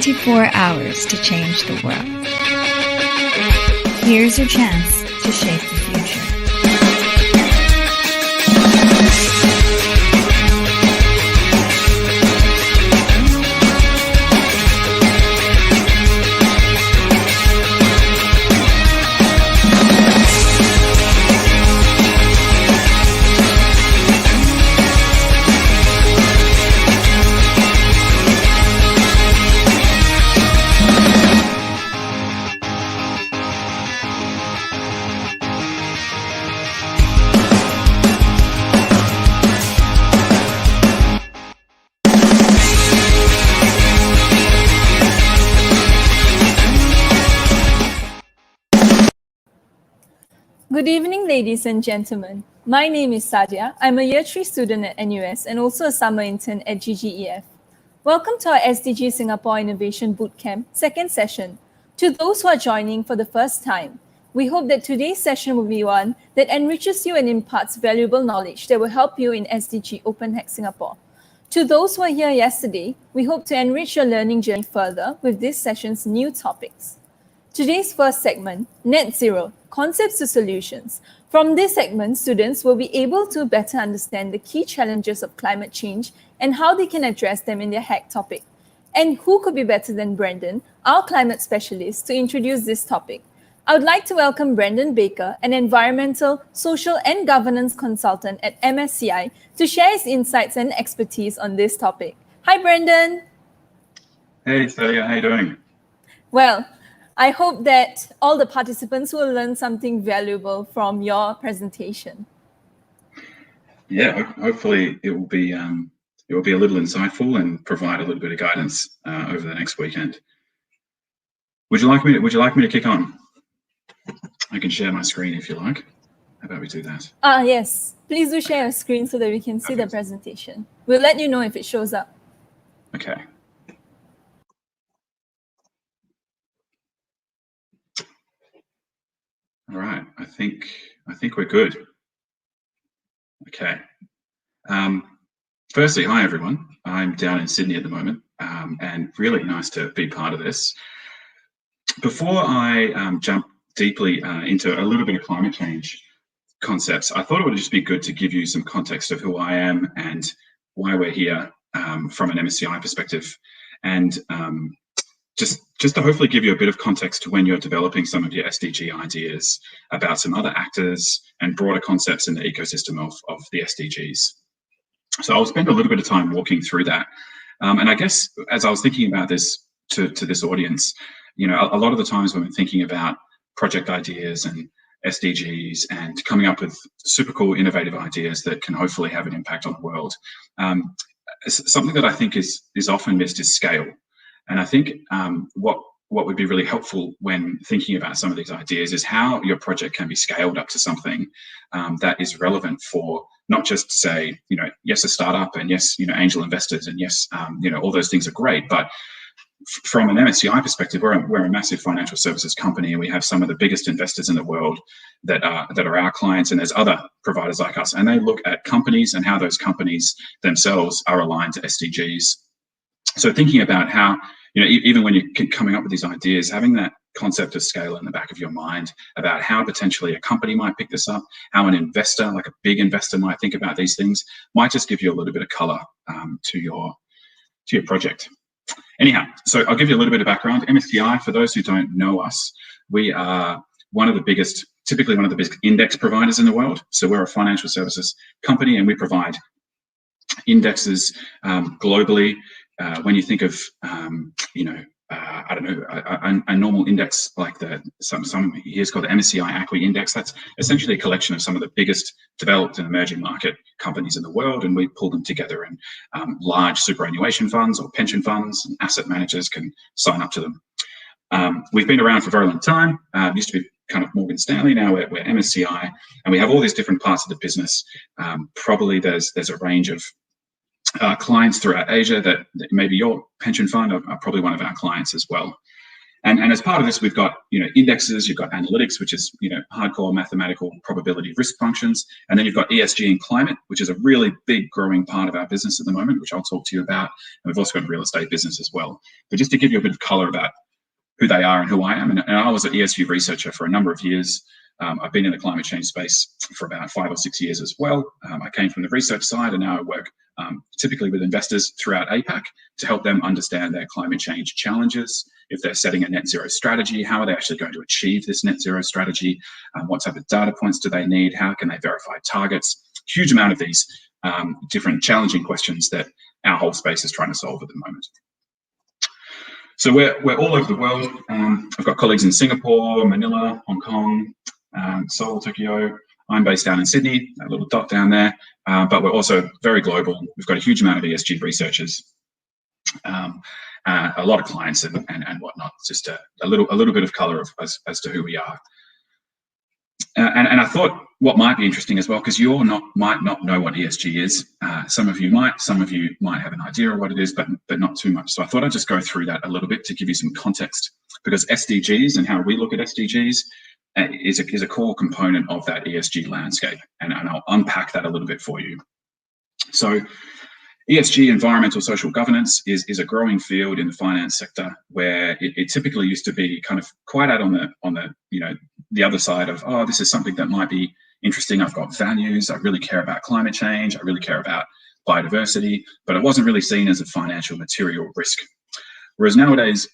24 hours to change the world. Here's your chance to shape the future. Good evening, ladies and gentlemen. My name is Sadia. I'm a Year 3 student at NUS and also a summer intern at GGEF. Welcome to our SDG Singapore Innovation Bootcamp second session. To those who are joining for the first time, we hope that today's session will be one that enriches you and imparts valuable knowledge that will help you in SDG Open Hack Singapore. To those who were here yesterday, we hope to enrich your learning journey further with this session's new topics. Today's first segment, Net Zero, Concepts to Solutions. From this segment, students will be able to better understand the key challenges of climate change and how they can address them in their hack topic. And who could be better than Brendan, our climate specialist, to introduce this topic? I would like to welcome Brendan Baker, an environmental, social and governance consultant at Msci, to share his insights and expertise on this topic. Hi, Brendan. Hey, Sadia, how you doing? Well, I hope that all the participants will learn something valuable from your presentation. Yeah, hopefully it will be a little insightful and provide a little bit of guidance over the next weekend. Would you like me to kick on? I can share my screen if you like. How about we do that? Yes, please do share your screen so that we can see the presentation. We'll let you know if it shows up. Okay. All right, I think we're good. Okay. Firstly, hi everyone. I'm down in Sydney at the moment, and really nice to be part of this. Before I jump deeply into a little bit of climate change concepts, I thought it would just be good to give you some context of who I am and why we're here from an MSCI perspective, and just to hopefully give you a bit of context to when you're developing some of your SDG ideas about some other actors and broader concepts in the ecosystem of the SDGs. So I'll spend a little bit of time walking through that. And I guess as I was thinking about this to this audience, you know, a lot of the times when we're thinking about project ideas and SDGs and coming up with super cool, innovative ideas that can hopefully have an impact on the world, something that I think is often missed is scale. And I think what would be really helpful when thinking about some of these ideas is how your project can be scaled up to something that is relevant for not just, say, you know, yes, a startup, and yes, you know, angel investors, and yes, you know, all those things are great. But from an MSCI perspective, we're a massive financial services company, and we have some of the biggest investors in the world that are our clients, and there's other providers like us, and they look at companies and how those companies themselves are aligned to SDGs. So thinking about how, you know, even when you're coming up with these ideas, having that concept of scale in the back of your mind about how potentially a company might pick this up, how an investor, like a big investor, might think about these things, might just give you a little bit of color to your project. Anyhow, so I'll give you a little bit of background. MSCI, for those who don't know us, we are typically one of the biggest index providers in the world. So we're a financial services company, and we provide indexes globally. When you think of, you know, I don't know, a normal index like some here's called the MSCI ACWI Index. That's essentially a collection of some of the biggest developed and emerging market companies in the world, and we pull them together, and large superannuation funds or pension funds and asset managers can sign up to them. We've been around for a very long time. Used to be kind of Morgan Stanley, now we're MSCI, and we have all these different parts of the business. Probably there's a range of clients throughout Asia that maybe your pension fund are probably one of our clients as well. And as part of this, we've got, indexes, you've got analytics, which is, hardcore mathematical probability risk functions. And then you've got ESG and climate, which is a really big growing part of our business at the moment, which I'll talk to you about. And we've also got a real estate business as well. But just to give you a bit of color about who they are and who I am. And I was an ESG researcher for a number of years. I've been in the climate change space for about 5 or 6 years as well. I came from the research side, and now I work typically with investors throughout APAC to help them understand their climate change challenges. If they're setting a net zero strategy, how are they actually going to achieve this net zero strategy? What type of data points do they need? How can they verify targets? Huge amount of these different challenging questions that our whole space is trying to solve at the moment. So we're all over the world. I've got colleagues in Singapore, Manila, Hong Kong, Seoul, Tokyo. I'm based down in Sydney, a little dot down there, but we're also very global. We've got a huge amount of ESG researchers, a lot of clients and whatnot. Just a little bit of color as to who we are. And I thought what might be interesting as well, because you all might not know what ESG is. Some of you might have an idea of what it is, but not too much. So I thought I'd just go through that a little bit to give you some context, because SDGs and how we look at SDGs is a core component of that ESG landscape, and I'll unpack that a little bit for you. So ESG, environmental social governance, is a growing field in the finance sector, where it typically used to be kind of quite out on the other side of, oh, this is something that might be interesting. I've got values. I really care about climate change. I really care about biodiversity, but it wasn't really seen as a financial material risk. Whereas nowadays,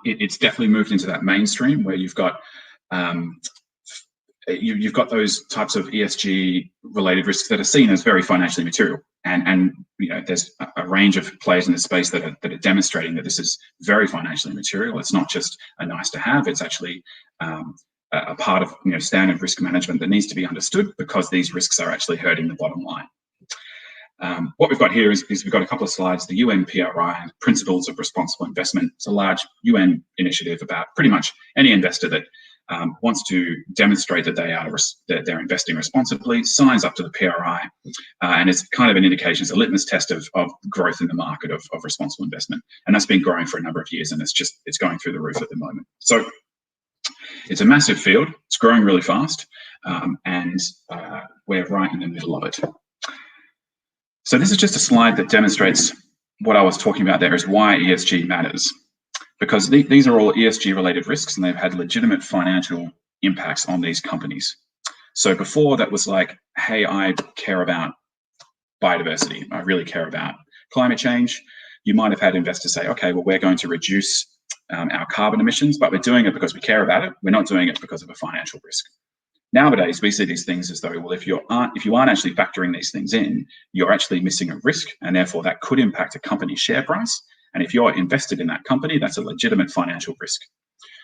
it's definitely moved into that mainstream where you've got those types of ESG related risks that are seen as very financially material, and there's a range of players in the space that are demonstrating that this is very financially material. It's not just a nice to have; it's actually a part of standard risk management that needs to be understood, because these risks are actually hurting the bottom line. What we've got here is we've got a couple of slides. The UN PRI, Principles of Responsible Investment. It's a large UN initiative about pretty much any investor that wants to demonstrate that they're investing responsibly, signs up to the PRI, and it's kind of an indication, it's a litmus test of growth in the market of responsible investment. And that's been growing for a number of years, and it's going through the roof at the moment. So it's a massive field. It's growing really fast, and we're right in the middle of it. So this is just a slide that demonstrates what I was talking about there, is why ESG matters. Because these are all ESG related risks, and they've had legitimate financial impacts on these companies. So before, that was like, hey, I care about biodiversity. I really care about climate change. You might have had investors say, okay, well, we're going to reduce our carbon emissions, but we're doing it because we care about it. We're not doing it because of a financial risk. Nowadays, we see these things as though, well, if you aren't actually factoring these things in, you're actually missing a risk, and therefore that could impact a company's share price. And if you're invested in that company, that's a legitimate financial risk.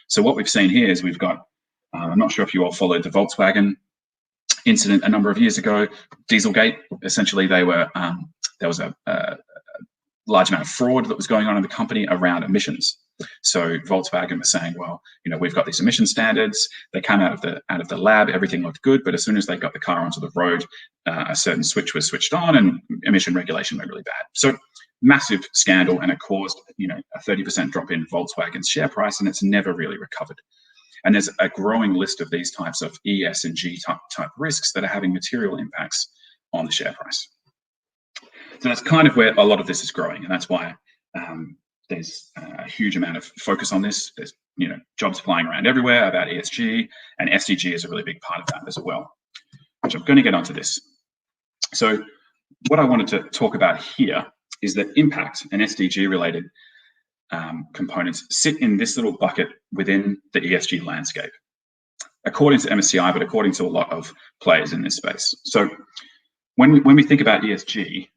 So what we've seen here is we've got, I'm not sure if you all followed the Volkswagen incident a number of years ago, Dieselgate. Essentially, there was a large amount of fraud that was going on in the company around emissions. So Volkswagen was saying, well, we've got these emission standards. They came out of the lab, everything looked good, but as soon as they got the car onto the road, a certain switch was switched on, and emission regulation went really bad. So massive scandal, and it caused a 30% drop in Volkswagen's share price, and it's never really recovered. And there's a growing list of these types of E, S, and G type risks that are having material impacts on the share price. So that's kind of where a lot of this is growing, and that's why there's a huge amount of focus on this. There's jobs flying around everywhere about ESG, and SDG is a really big part of that as well, which I'm going to get onto this. So what I wanted to talk about here is that impact and SDG related components sit in this little bucket within the ESG landscape, according to Msci, but according to a lot of players in this space. So when we think about ESG,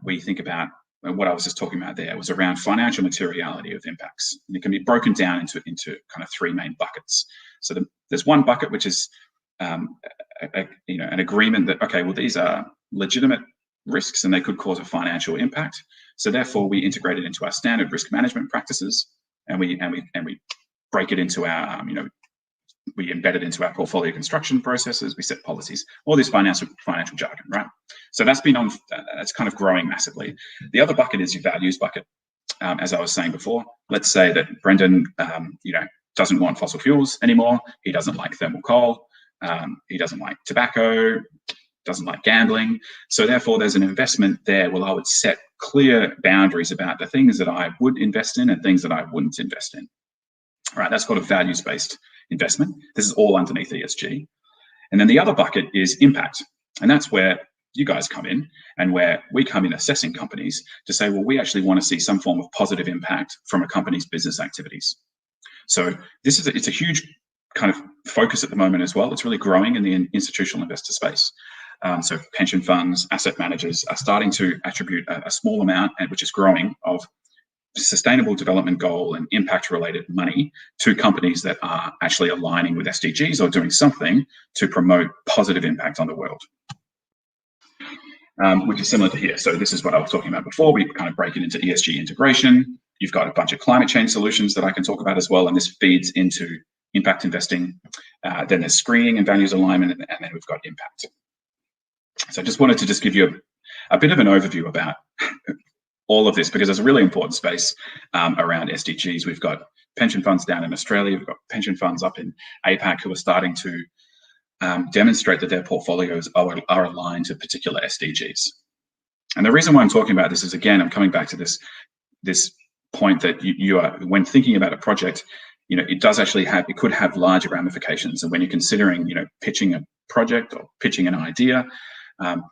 we think about what I was just talking about there was around financial materiality of impacts. And it can be broken down into kind of three main buckets. So there's one bucket, which is an agreement that, okay, well, these are legitimate risks and they could cause a financial impact. So therefore, we integrate it into our standard risk management practices, and we break it into our, we embed it into our portfolio construction processes. We set policies, all this financial jargon, right? So that's kind of growing massively. The other bucket is your values bucket. as I was saying before, let's say that Brendan, doesn't want fossil fuels anymore. He doesn't like thermal coal. He doesn't like tobacco, doesn't like gambling. So therefore, there's an investment there where I would set clear boundaries about the things that I would invest in and things that I wouldn't invest in. Right, that's called a values-based investment. This is all underneath ESG. And then the other bucket is impact. And that's where you guys come in and where we come in assessing companies to say, well, we actually want to see some form of positive impact from a company's business activities. So it's a huge kind of focus at the moment as well. It's really growing in the institutional investor space. So pension funds, asset managers are starting to attribute a small amount, which is growing, of sustainable development goal and impact related money to companies that are actually aligning with SDGs or doing something to promote positive impact on the world. Which is similar to here. So this is what I was talking about before. We kind of break it into ESG integration. You've got a bunch of climate change solutions that I can talk about as well, and this feeds into impact investing. Then there's screening and values alignment, and then we've got impact. So I just wanted to just give you a bit of an overview about all of this, because there's a really important space around SDGs. We've got pension funds down in Australia. We've got pension funds up in APAC who are starting to demonstrate that their portfolios are aligned to particular SDGs. And the reason why I'm talking about this is, again, I'm coming back to this point that you are, when thinking about a project, it does actually it could have larger ramifications. And when you're considering, pitching a project or pitching an idea,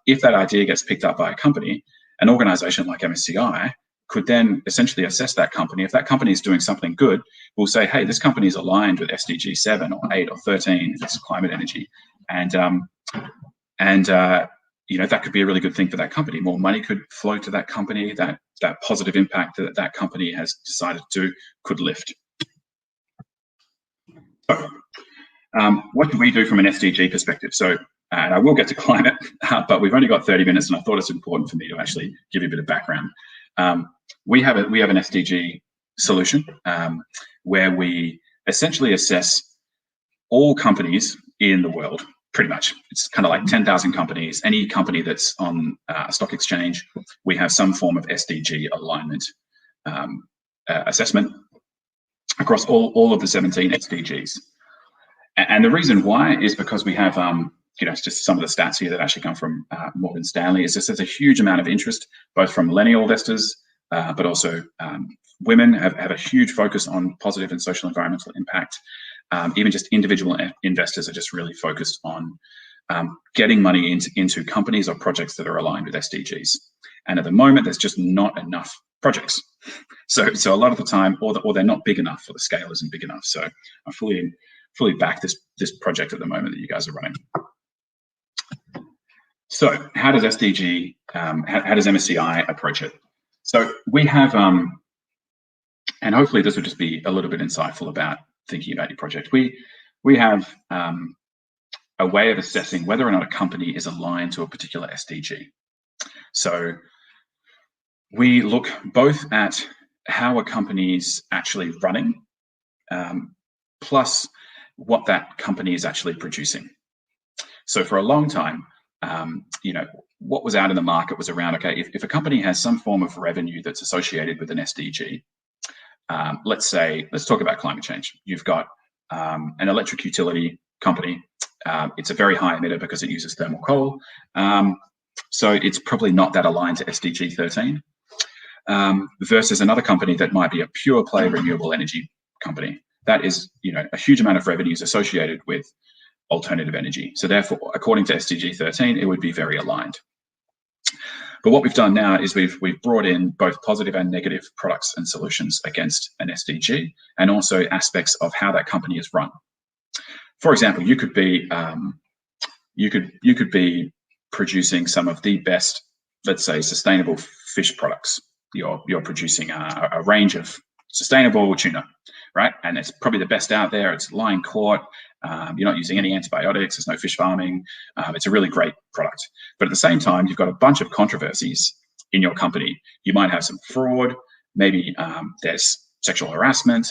if that idea gets picked up by a company, an organization like Msci could then essentially assess that company. If that company is doing something good, we'll say, hey, this company is aligned with SDG 7 or 8 or 13, if it's climate energy. And that could be a really good thing for that company. More money could flow to that company. That positive impact that company has decided to could lift. So, what do we do from an SDG perspective? So, and I will get to climate, but we've only got 30 minutes, and I thought it's important for me to actually give you a bit of background. We have an SDG solution where we essentially assess all companies in the world, pretty much. It's kind of like 10,000 companies. Any company that's on a stock exchange, we have some form of SDG alignment assessment across all of the 17 SDGs. And the reason why is because we have, it's just some of the stats here that actually come from Morgan Stanley. Is just there's a huge amount of interest, both from millennial investors, but also women have a huge focus on positive and social environmental impact. Even just individual investors are just really focused on getting money into companies or projects that are aligned with SDGs. And at the moment, there's just not enough projects. So a lot of the time, or they're not big enough, or the scale isn't big enough. So I fully back this project at the moment that you guys are running. So how does SDG, how does Msci approach it? So we have, and hopefully this will just be a little bit insightful about thinking about your project. We have a way of assessing whether or not a company is aligned to a particular SDG. So we look both at how a company's actually running, plus what that company is actually producing. So for a long time, what was out in the market was around, okay, if a company has some form of revenue that's associated with an SDG, let's talk about climate change. You've got an electric utility company. It's a very high emitter because it uses thermal coal. So it's probably not that aligned to SDG 13 versus another company that might be a pure play renewable energy company. That is, a huge amount of revenues associated with alternative energy. So therefore, according to SDG 13, it would be very aligned. But what we've done now is we've brought in both positive and negative products and solutions against an SDG, and also aspects of how that company is run. For example, you could be producing some of the best, let's say, sustainable fish products. You're producing a range of sustainable tuna, right? And it's probably the best out there. It's line caught. You're not using any antibiotics. There's no fish farming. It's a really great product. But at the same time, you've got a bunch of controversies in your company. You might have some fraud. Maybe there's sexual harassment.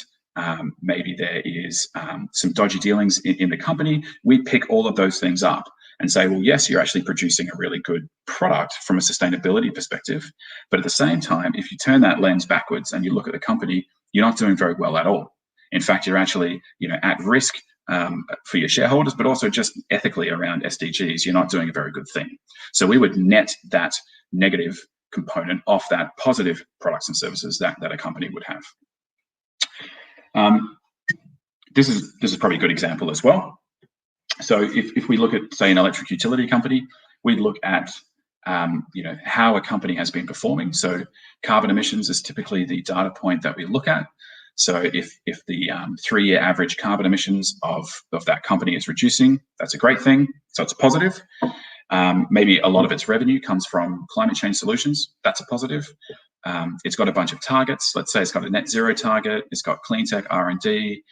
Maybe there is some dodgy dealings in the company. We pick all of those things up and say, well, yes, you're actually producing a really good product from a sustainability perspective, but at the same time, if you turn that lens backwards and you look at the company, you're not doing very well at all. In fact, you're actually, at risk for your shareholders, but also just ethically around SDGs, you're not doing a very good thing. So we would net that negative component off that positive products and services that a company would have. This is probably a good example as well. So if we look at, say, an electric utility company, we'd look at how a company has been performing. So carbon emissions is typically the data point that we look at. So if the 3-year average carbon emissions of that company is reducing, that's a great thing. So it's a positive. Maybe a lot of its revenue comes from climate change solutions. That's a positive. It's got a bunch of targets. Let's say it's got a net zero target. It's got clean tech R&D.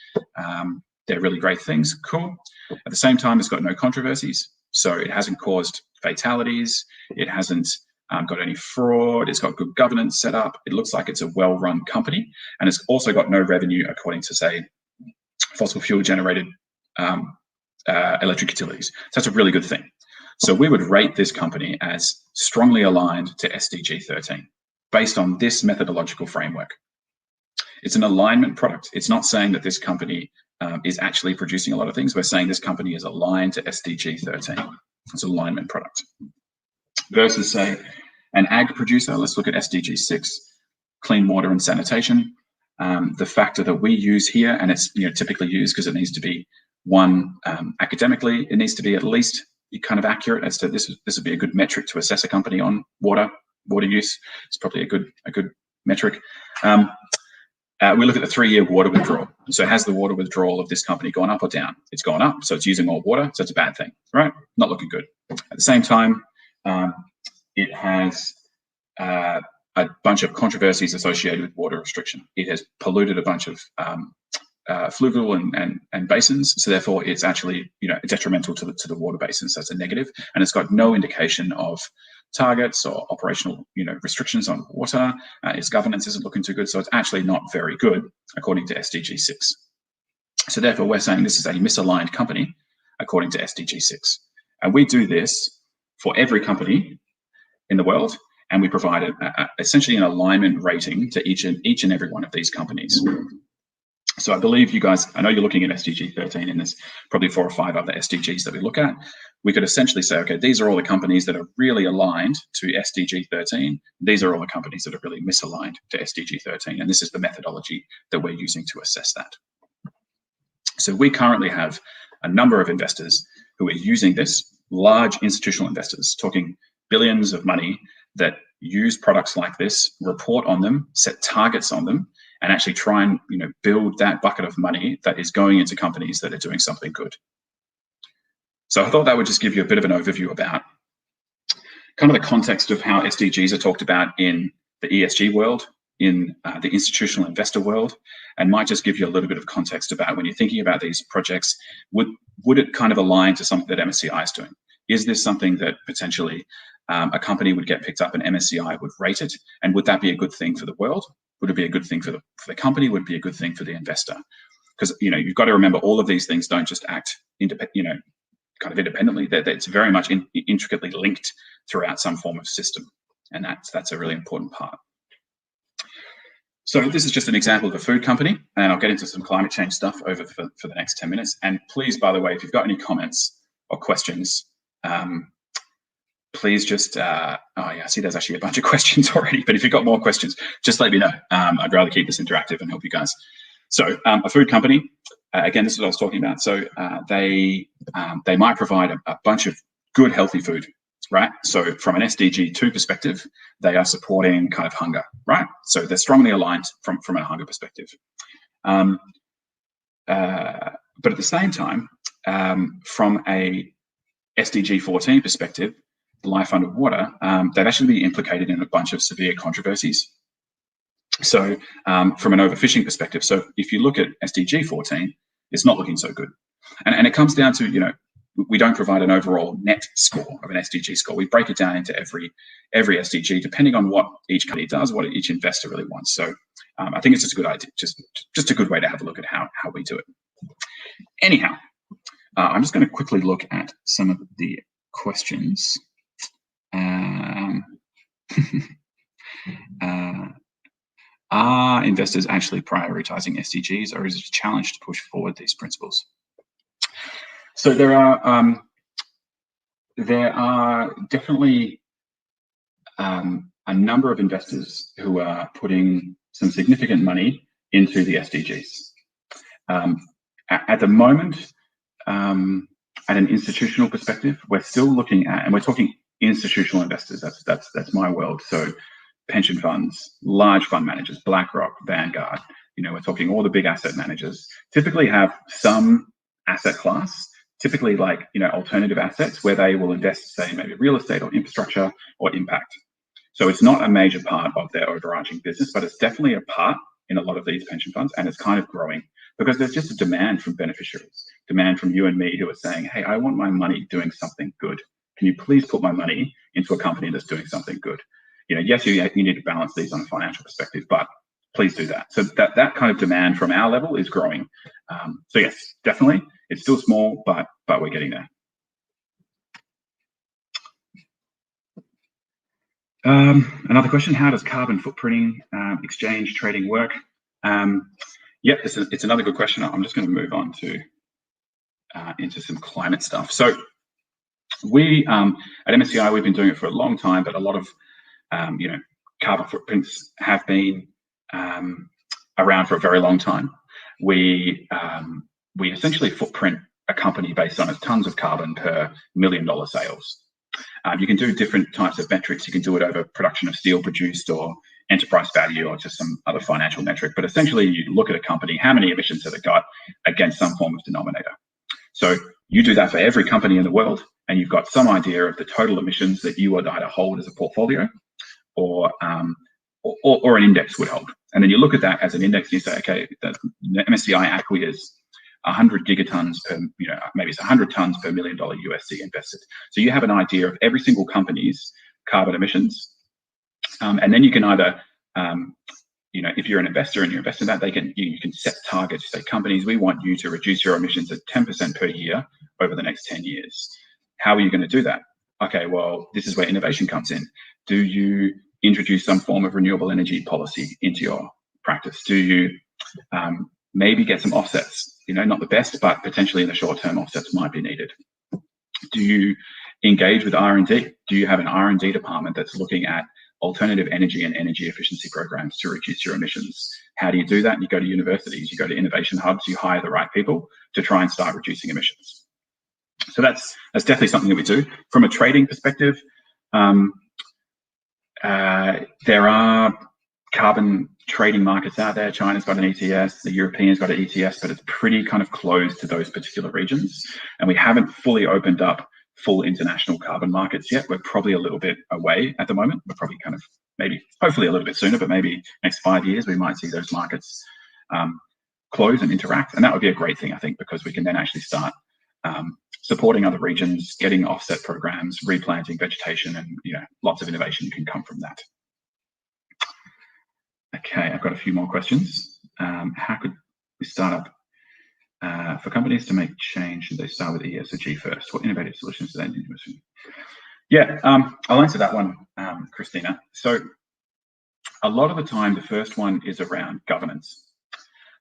They're really great things. Cool. At the same time, it's got no controversies. So it hasn't caused fatalities. It hasn't got any fraud. It's got good governance set up. It looks like it's a well-run company. And it's also got no revenue, according to, say, fossil fuel generated electric utilities. So that's a really good thing. So we would rate this company as strongly aligned to SDG 13 based on this methodological framework. It's an alignment product. It's not saying that this company is actually producing a lot of things. We're saying this company is aligned to SDG 13. It's an alignment product. Versus, say, an ag producer. Let's look at SDG 6, clean water and sanitation. The factor that we use here, and it's typically used because it needs to be academically, it needs to be at least kind of accurate as to this would be a good metric to assess a company on water use. It's probably a good metric. We look at the 3-year water withdrawal. So has the water withdrawal of this company gone up or down? It's gone up, so it's using more water, so it's a bad thing, right? Not looking good. At the same time, it has a bunch of controversies associated with water restriction. It has polluted a bunch of fluvial and basins, so therefore it's actually detrimental to the water basins. So it's a negative, and it's got no indication of targets or operational restrictions on water. Its governance isn't looking too good, so it's actually not very good according to SDG 6. So therefore we're saying this is a misaligned company according to SDG 6, and we do this for every company in the world, and we provide essentially an alignment rating to each and every one of these companies. So I believe you guys, I know you're looking at SDG 13, and there's probably 4 or 5 other SDGs that we look at. We could essentially say, okay, these are all the companies that are really aligned to SDG 13. These are all the companies that are really misaligned to SDG 13. And this is the methodology that we're using to assess that. So we currently have a number of investors who are using this, large institutional investors, talking billions of money, that use products like this, report on them, set targets on them, and actually try and build that bucket of money that is going into companies that are doing something good. So I thought that would just give you a bit of an overview about kind of the context of how SDGs are talked about in the ESG world, in the institutional investor world, and might just give you a little bit of context about when you're thinking about these projects, would it kind of align to something that Msci is doing? Is this something that potentially a company would get picked up and Msci would rate it? And would that be a good thing for the world? Would it be a good thing for the company? Would it be a good thing for the investor? Because you've got to remember, all of these things don't just act kind of independently. It's very much intricately linked throughout some form of system, and that's a really important part. So this is just an example of a food company, and I'll get into some climate change stuff over for the next 10 minutes. And please, by the way, if you've got any comments or questions, please just, oh yeah, I see there's actually a bunch of questions already, but if you've got more questions, just let me know. I'd rather keep this interactive and help you guys. So a food company, again, this is what I was talking about. So they might provide a bunch of good, healthy food, right? So from an SDG 2 perspective, they are supporting kind of hunger, right? So they're strongly aligned from a hunger perspective. But at the same time, from a SDG 14 perspective, life underwater, they'd actually be implicated in a bunch of severe controversies. So from an overfishing perspective, so if you look at SDG 14, it's not looking so good. And it comes down to, we don't provide an overall net score of an SDG score. We break it down into every SDG, depending on what each company does, what each investor really wants. So I think it's just a good idea, just a good way to have a look at how we do it. Anyhow, I'm just going to quickly look at some of the questions. Are investors actually prioritizing SDGs, or is it a challenge to push forward these principles? So there are definitely a number of investors who are putting some significant money into the SDGs. At the moment, at an institutional perspective, we're still looking at, and we're talking institutional investors. That's my world. So pension funds, large fund managers, BlackRock, Vanguard. We're talking all the big asset managers. Typically have some asset class. Typically, like alternative assets, where they will invest, say, maybe real estate or infrastructure or impact. So it's not a major part of their overarching business, but it's definitely a part in a lot of these pension funds, and it's kind of growing because there's just a demand from beneficiaries, demand from you and me who are saying, hey, I want my money doing something good. Can you please put my money into a company that's doing something good? Yes, you need to balance these on a financial perspective, but please do that. So that kind of demand from our level is growing. So yes, definitely, it's still small, but we're getting there. Another question: how does carbon footprinting exchange trading work? Yep, it's another good question. I'm just going to move on to into some climate stuff. So we at Msci, we've been doing it for a long time, but a lot of carbon footprints have been around for a very long time. We essentially footprint a company based on its tons of carbon per $1 million sales. You can do different types of metrics. You can do it over production of steel produced or enterprise value or just some other financial metric. But essentially, you look at a company, how many emissions have it got against some form of denominator. So you do that for every company in the world, and you've got some idea of the total emissions that you would either hold as a portfolio or an index would hold. And then you look at that as an index and you say, okay, the MSCI ACWI is 100 gigatons per, maybe it's 100 tons per $1 million USD invested. So you have an idea of every single company's carbon emissions. And then you can either, if you're an investor and you invest in that, you can set targets. You say, companies, we want you to reduce your emissions at 10% per year over the next 10 years. How are you going to do that? Okay, well, this is where innovation comes in. Do you introduce some form of renewable energy policy into your practice? Do you maybe get some offsets? Not the best, but potentially in the short term, offsets might be needed. Do you engage with R&D? Do you have an R&D department that's looking at alternative energy and energy efficiency programs to reduce your emissions? How do you do that? You go to universities, you go to innovation hubs, you hire the right people to try and start reducing emissions. So that's definitely something that we do. From a trading perspective, there are carbon trading markets out there. China's got an ETS, the Europeans got an ETS, but it's pretty kind of closed to those particular regions. And we haven't fully opened up full international carbon markets yet. We're probably a little bit away at the moment. We're probably kind of maybe, hopefully a little bit sooner, but maybe next 5 years, we might see those markets close and interact. And that would be a great thing, I think, because we can then actually start supporting other regions, getting offset programs, replanting vegetation, and lots of innovation can come from that. Okay, I've got a few more questions. How could we start up for companies to make change? Should they start with ESG first? What innovative solutions do they need to use? Yeah, I'll answer that one, Christina. So a lot of the time, the first one is around governance.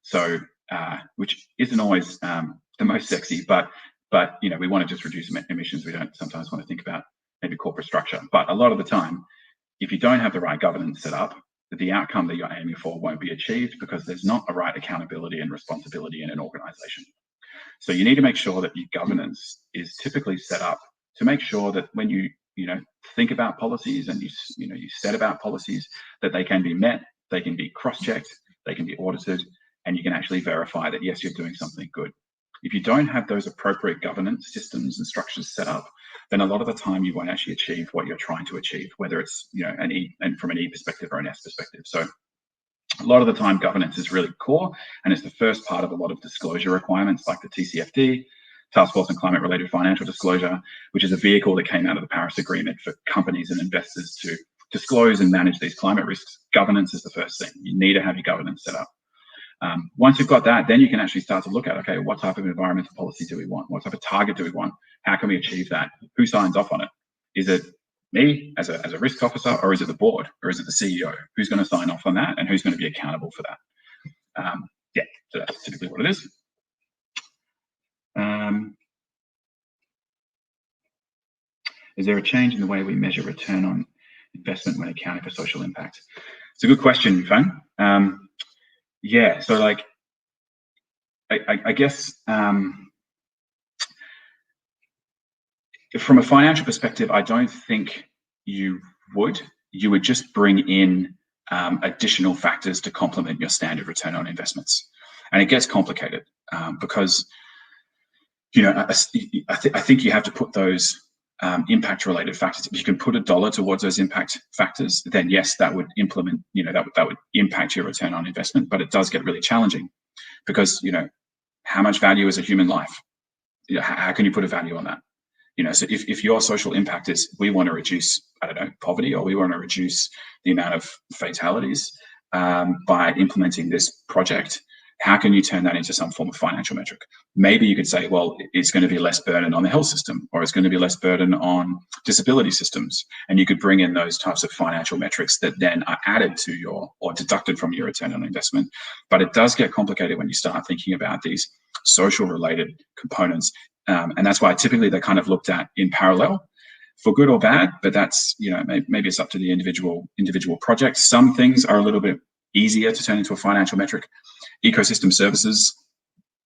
So which isn't always the most sexy, but we want to just reduce emissions. We don't sometimes want to think about maybe corporate structure. But a lot of the time, if you don't have the right governance set up, the outcome that you're aiming for won't be achieved because there's not a right accountability and responsibility in an organization. So you need to make sure that your governance is typically set up to make sure that when you think about policies and you set about policies, that they can be met, they can be cross-checked, they can be audited, and you can actually verify that yes, you're doing something good. If you don't have those appropriate governance systems and structures set up, then a lot of the time you won't actually achieve what you're trying to achieve, whether it's an E and from an E perspective or an S perspective. So a lot of the time governance is really core, and it's the first part of a lot of disclosure requirements like the TCFD, Task Force on Climate Related Financial Disclosure, which is a vehicle that came out of the Paris Agreement for companies and investors to disclose and manage these climate risks. Governance is the first thing. You need to have your governance set up. Once you've got that, then you can actually start to look at, okay, what type of environmental policy do we want? What type of target do we want? How can we achieve that? Who signs off on it? Is it me as a risk officer, or is it the board, or is it the CEO? Who's going to sign off on that, and who's going to be accountable for that? Yeah, so that's typically what it is. Is there a change in the way we measure return on investment when accounting for social impact? It's a good question, Fang. Yeah, so like, I guess from a financial perspective, I don't think you would. You would just bring in additional factors to complement your standard return on investments. And it gets complicated because, you know, I think you have to put those impact-related factors. If you can put $1 towards those impact factors, then yes, that would implement, you know, that would impact your return on investment. But it does get really challenging because, you know, how much value is a human life? You know, how can you put a value on that? You know, so if your social impact is, we want to reduce, I don't know, poverty, or we want to reduce the amount of fatalities by implementing this project, how can you turn that into some form of financial metric? Maybe you could say, well, it's going to be less burden on the health system, or it's going to be less burden on disability systems. And you could bring in those types of financial metrics that then are added to your, or deducted from your return on investment. But it does get complicated when you start thinking about these social related components. And that's why typically they're kind of looked at in parallel, for good or bad, but that's, you know, maybe it's up to the individual project. Some things are a little bit easier to turn into a financial metric. Ecosystem services,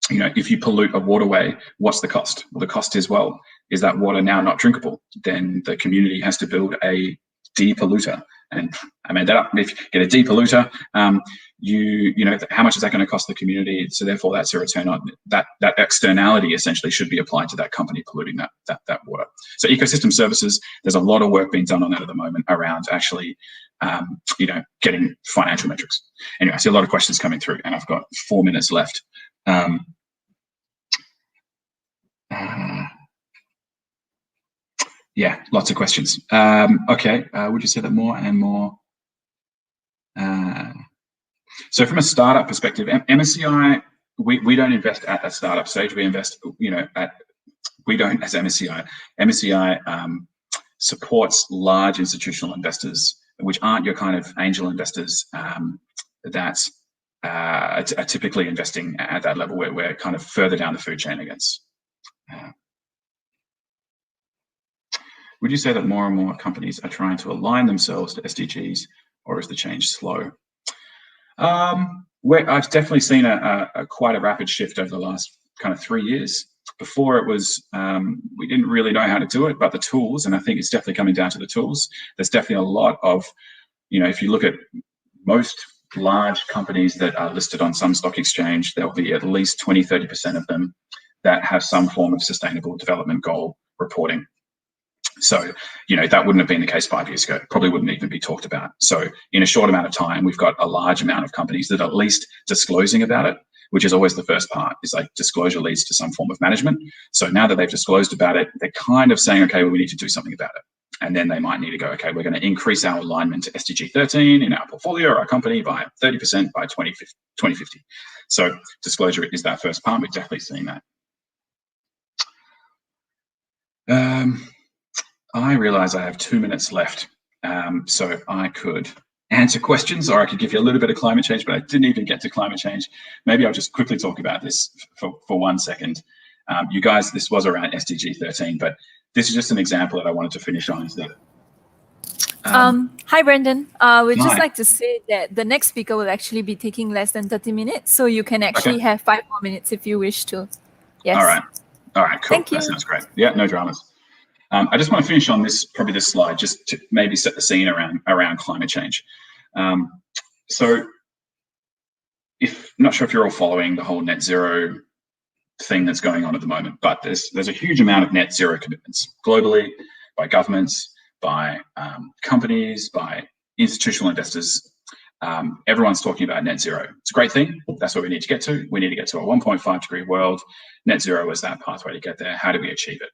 you know, if you pollute a waterway, what's the cost? Well, the cost is, well, is that water now not drinkable? Then the community has to build a depolluter. And I made that up. If you get a depolluter, you know, how much is that going to cost the community? So therefore, that's a return on that. That externality essentially should be applied to that company polluting that water. So ecosystem services, there's a lot of work being done on that at the moment around actually, you know, getting financial metrics. Anyway, I see a lot of questions coming through, and I've got 4 minutes left. Yeah, lots of questions. Okay, would you say that more and more? So from a startup perspective, Msci, we don't invest at that startup stage. We invest, you know, we don't as Msci. Msci supports large institutional investors, which aren't your kind of angel investors that are typically investing at that level. We're kind of further down the food chain, I guess. Would you say that more and more companies are trying to align themselves to SDGs, or is the change slow? I've definitely seen quite a rapid shift over the last kind of 3 years. Before it was, we didn't really know how to do it, but the tools, and I think it's definitely coming down to the tools. There's definitely a lot of, you know, if you look at most large companies that are listed on some stock exchange, there'll be at least 20–30% of them that have some form of sustainable development goal reporting. So, you know, that wouldn't have been the case 5 years ago. Probably wouldn't even be talked about. So in a short amount of time, we've got a large amount of companies that are at least disclosing about it, which is always the first part, is like disclosure leads to some form of management. So now that they've disclosed about it, they're kind of saying, okay, well, we need to do something about it. And then they might need to go, okay, we're going to increase our alignment to SDG 13 in our portfolio or our company by 30% by 2050. So disclosure is that first part. We're definitely seeing that. I realize I have 2 minutes left, so I could answer questions, or I could give you a little bit of climate change, but I didn't even get to climate change. Maybe I'll just quickly talk about this for 1 second. You guys, this was around SDG 13, but this is just an example that I wanted to finish on. Is that hi, Brendan. We'd just like to say that the next speaker will actually be taking less than 30 minutes, so you can actually have 5 more minutes if you wish to. Yes. All right, cool. Thank you. That sounds great. Yeah, no dramas. I just want to finish on this slide, just to maybe set the scene around climate change. So, not sure if you're all following the whole net zero thing that's going on at the moment, but there's a huge amount of net zero commitments globally by governments, by companies, by institutional investors. Everyone's talking about net zero. It's a great thing. That's what we need to get to. We need to get to a 1.5 degree world. Net zero is that pathway to get there. How do we achieve it?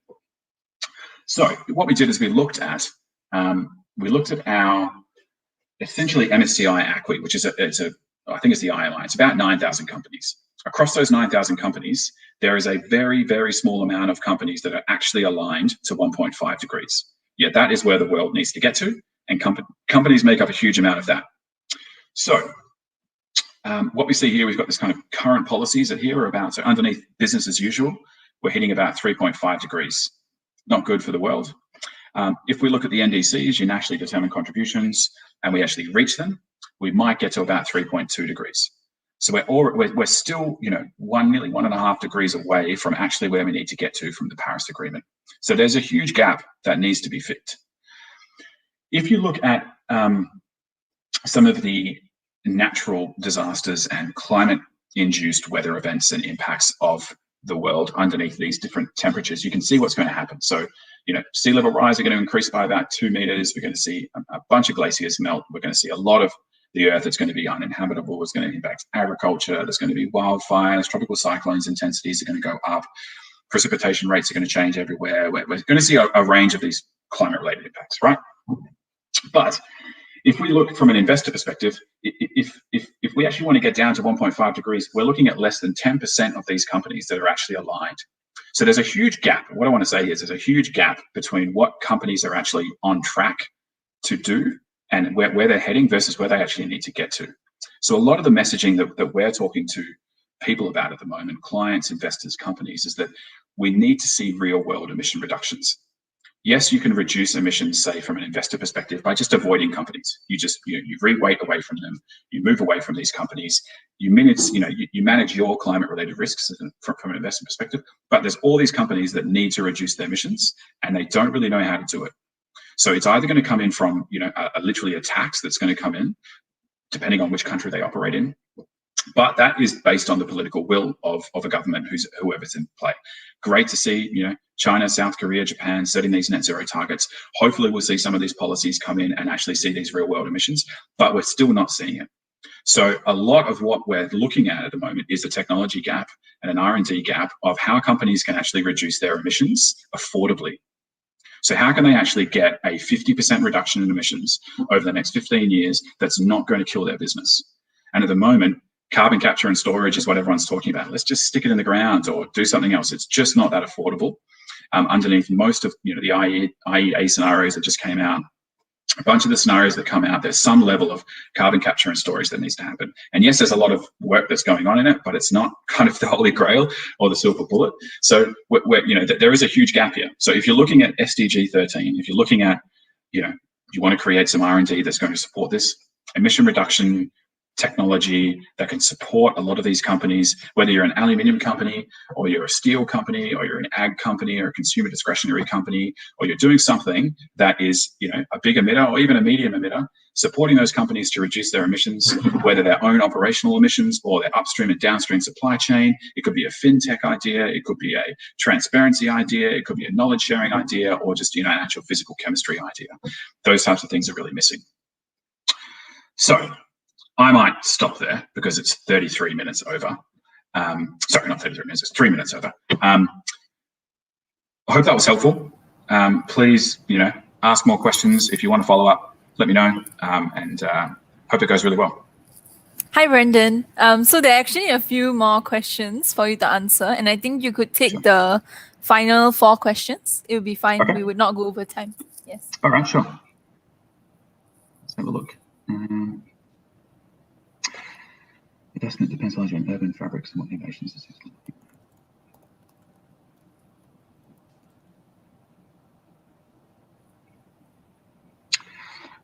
So what we did is we looked at our essentially MSCI ACWI, which is I think it's the I Alliance, about 9,000 companies. Across those 9,000 companies, there is a very, very small amount of companies that are actually aligned to 1.5 degrees. Yet that is where the world needs to get to, and companies make up a huge amount of that. So what we see here, we've got this kind of current policies that here are about, so underneath business as usual, we're hitting about 3.5 degrees. Not good for the world. If we look at the NDCs, your nationally determined contributions, and we actually reach them, we might get to about 3.2 degrees. So we're still, nearly 1.5 degrees away from actually where we need to get to from the Paris Agreement. So there's a huge gap that needs to be fixed. If you look at some of the natural disasters and climate-induced weather events and impacts of the world underneath these different temperatures, you can see what's going to happen. So, sea level rise are going to increase by about 2 meters. We're going to see a bunch of glaciers melt. We're going to see a lot of the earth that's going to be uninhabitable. It's going to impact agriculture. There's going to be wildfires, tropical cyclones, intensities are going to go up. Precipitation rates are going to change everywhere. We're going to see a range of these climate-related impacts, right? But if we look from an investor perspective, if we actually want to get down to 1.5 degrees, we're looking at less than 10% of these companies that are actually aligned. So there's a huge gap. What I want to say is there's a huge gap between what companies are actually on track to do and where they're heading versus where they actually need to get to. So a lot of the messaging that we're talking to people about at the moment, clients, investors, companies, is that we need to see real world emission reductions. Yes, you can reduce emissions, say, from an investor perspective by just avoiding companies. You reweight away from them, you move away from these companies, you manage your climate-related risks from an investment perspective, but there's all these companies that need to reduce their emissions and they don't really know how to do it. So it's either going to come in from, literally a tax that's going to come in, depending on which country they operate in. But that is based on the political will of a government, whoever's in play. Great to see, China, South Korea, Japan setting these net zero targets. Hopefully we'll see some of these policies come in and actually see these real world emissions, but we're still not seeing it. So a lot of what we're looking at the moment is a technology gap and an R&D gap of how companies can actually reduce their emissions affordably. So how can they actually get a 50% reduction in emissions over the next 15 years that's not going to kill their business? And at the moment, carbon capture and storage is what everyone's talking about. Let's just stick it in the ground or do something else. It's just not that affordable. Underneath most of the IEA scenarios that just came out, a bunch of the scenarios that come out, there's some level of carbon capture and storage that needs to happen. And yes, there's a lot of work that's going on in it, but it's not kind of the holy grail or the silver bullet. So there is a huge gap here. So if you're looking at SDG 13, if you're looking at, you want to create some R&D that's going to support this emission reduction technology that can support a lot of these companies, whether you're an aluminium company or you're a steel company or you're an ag company or a consumer discretionary company, or you're doing something that is, a big emitter or even a medium emitter, supporting those companies to reduce their emissions, whether their own operational emissions or their upstream and downstream supply chain. It could be a fintech idea, it could be a transparency idea, it could be a knowledge sharing idea, or just, an actual physical chemistry idea. Those types of things are really missing. So I might stop there because it's 33 minutes over. Sorry, not 33 minutes, it's 3 minutes over. I hope that was helpful. Please, ask more questions. If you want to follow up, let me know, and hope it goes really well. Hi, Brendan. So there are actually a few more questions for you to answer, and I think you could take the final 4 questions. It would be fine. Okay. We would not go over time. Yes. All right, sure. Let's have a look. Investment depends largely on urban fabrics and what innovations is.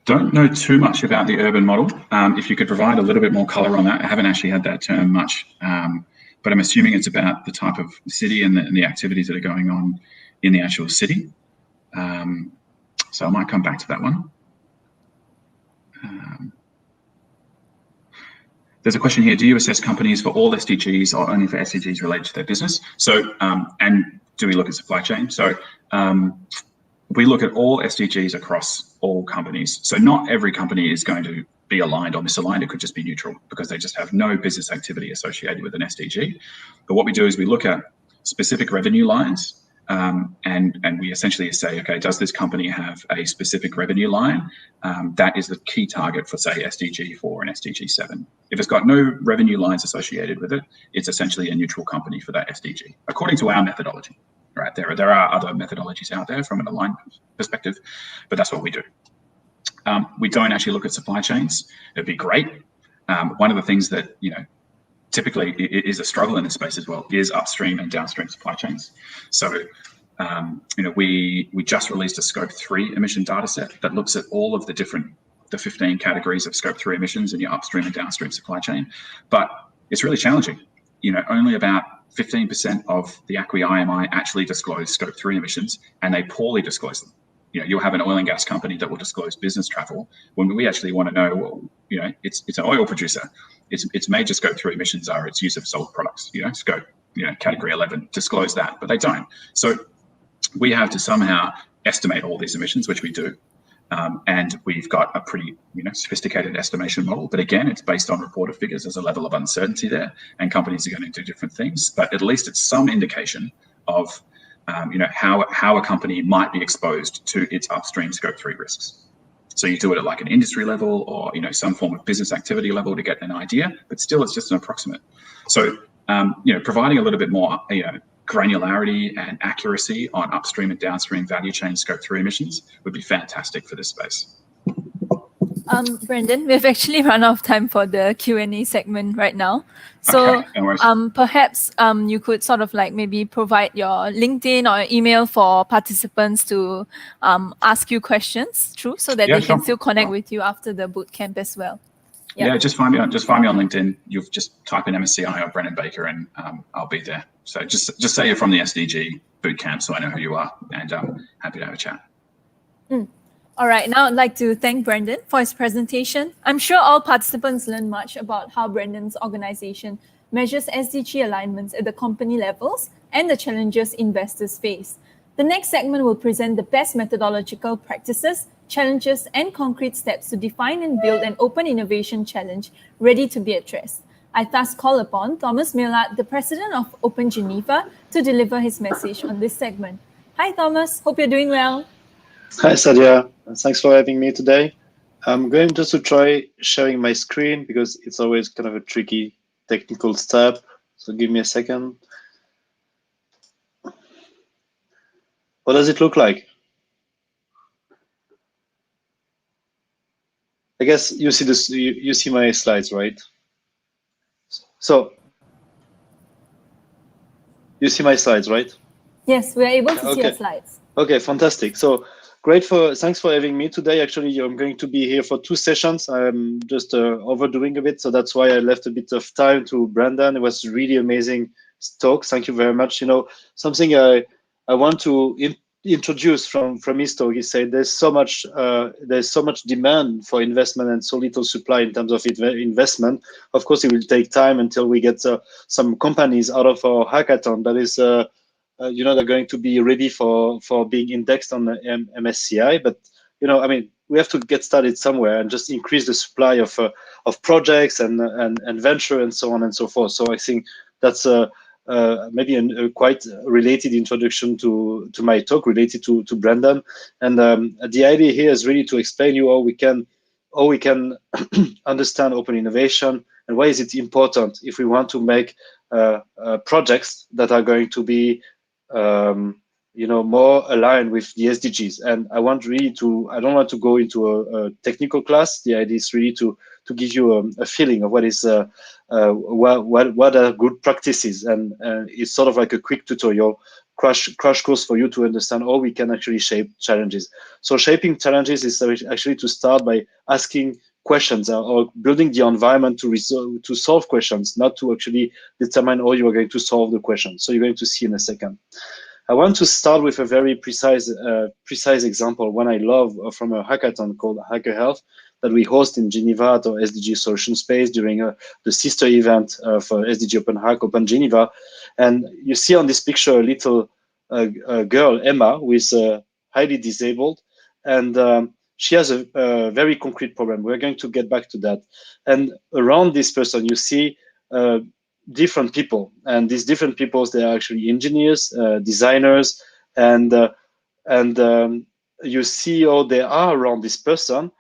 Don't know too much about the urban model. If you could provide a little bit more color on that. I haven't actually had that term much, but I'm assuming it's about the type of city and the activities that are going on in the actual city. So I might come back to that one. There's a question here, do you assess companies for all SDGs or only for SDGs related to their business? So, and do we look at supply chain? So we look at all SDGs across all companies. So not every company is going to be aligned or misaligned. It could just be neutral because they just have no business activity associated with an SDG. But what we do is we look at specific revenue lines and we essentially say, okay, does this company have a specific revenue line? That is the key target for, say, SDG 4 and SDG 7. If it's got no revenue lines associated with it, it's essentially a neutral company for that SDG, according to our methodology. Right, there are other methodologies out there from an alignment perspective, but that's what we do. We don't actually look at supply chains. It'd be great. One of the things that, typically is a struggle in this space as well is upstream and downstream supply chains. So, we just released a Scope 3 emission data set that looks at all of the 15 categories of Scope 3 emissions in your upstream and downstream supply chain. But it's really challenging. Only about 15% of the ACWI IMI actually disclose Scope 3 emissions, and they poorly disclose them. You'll have an oil and gas company that will disclose business travel when we actually want to know, well, it's an oil producer. Its major Scope 3 emissions are its use of sold products, Scope, category 11, disclose that, but they don't. So we have to somehow estimate all these emissions, which we do. And we've got a pretty sophisticated estimation model. But again, it's based on reported figures. There's a level of uncertainty there, and companies are going to do different things. But at least it's some indication of how a company might be exposed to its upstream Scope 3 risks. So you do it at like an industry level or some form of business activity level to get an idea, but still it's just an approximate. So providing a little bit more granularity and accuracy on upstream and downstream value chain Scope 3 emissions would be fantastic for this space. Brendan, we've actually run out of time for the Q&A segment right now. So okay, no worries. Perhaps you could sort of like maybe provide your LinkedIn or email for participants to ask you questions through, so that they can still connect with you after the bootcamp as well. Yeah, just find me on LinkedIn. You've just type in Msci or Brendan Baker, and I'll be there. So just say you're from the SDG Bootcamp, so I know who you are, and I'm happy to have a chat. All right, now I'd like to thank Brendan for his presentation. I'm sure all participants learned much about how Brendan's organization measures SDG alignments at the company levels and the challenges investors face. The next segment will present the best methodological practices, challenges, and concrete steps to define and build an open innovation challenge ready to be addressed. I thus call upon Thomas Millard, the president of Open Geneva, to deliver his message on this segment. Hi, Thomas. Hope you're doing well. Hi, Sadia. Thanks for having me today. I'm going just to try sharing my screen because it's always kind of a tricky technical step. So give me a second. What does it look like? I guess you see this. You see my slides, right? So you see my slides, right? Yes, we are able to see your slides. Okay, fantastic. So thanks for having me today. Actually, I'm going to be here for 2 sessions. I'm just overdoing a bit, so that's why I left a bit of time to Brendan. It was really amazing talk. Thank you very much. Something I want to introduce from his talk. He said there's so much demand for investment and so little supply in terms of investment. Of course, it will take time until we get some companies out of our hackathon that is they're going to be ready for being indexed on the MSCI. But I mean, we have to get started somewhere and just increase the supply of projects and venture and so on and so forth. So I think that's maybe a quite related introduction to my talk related to Brendan. And the idea here is really to explain you how we can understand open innovation and why is it important if we want to make projects that are going to be more aligned with the SDGs. And I don't want to go into a technical class. The idea is really to give you a feeling of what is what are good practices, and it's sort of like a quick tutorial crash course for you to understand how we can actually shape challenges. So shaping challenges is actually to start by asking questions or building the environment to solve questions, not to actually determine how you are going to solve the question. So you're going to see in a second. I want to start with a very precise example, one I love from a hackathon called Hacker Health that we host in Geneva at our SDG Solution Space during the sister event for SDG Open Hack, Open Geneva. And you see on this picture a little girl, Emma, who is highly disabled. And she has a very concrete problem. We're going to get back to that. And around this person, you see different people. And these different people, they are actually engineers, designers, and you see how they are around this person.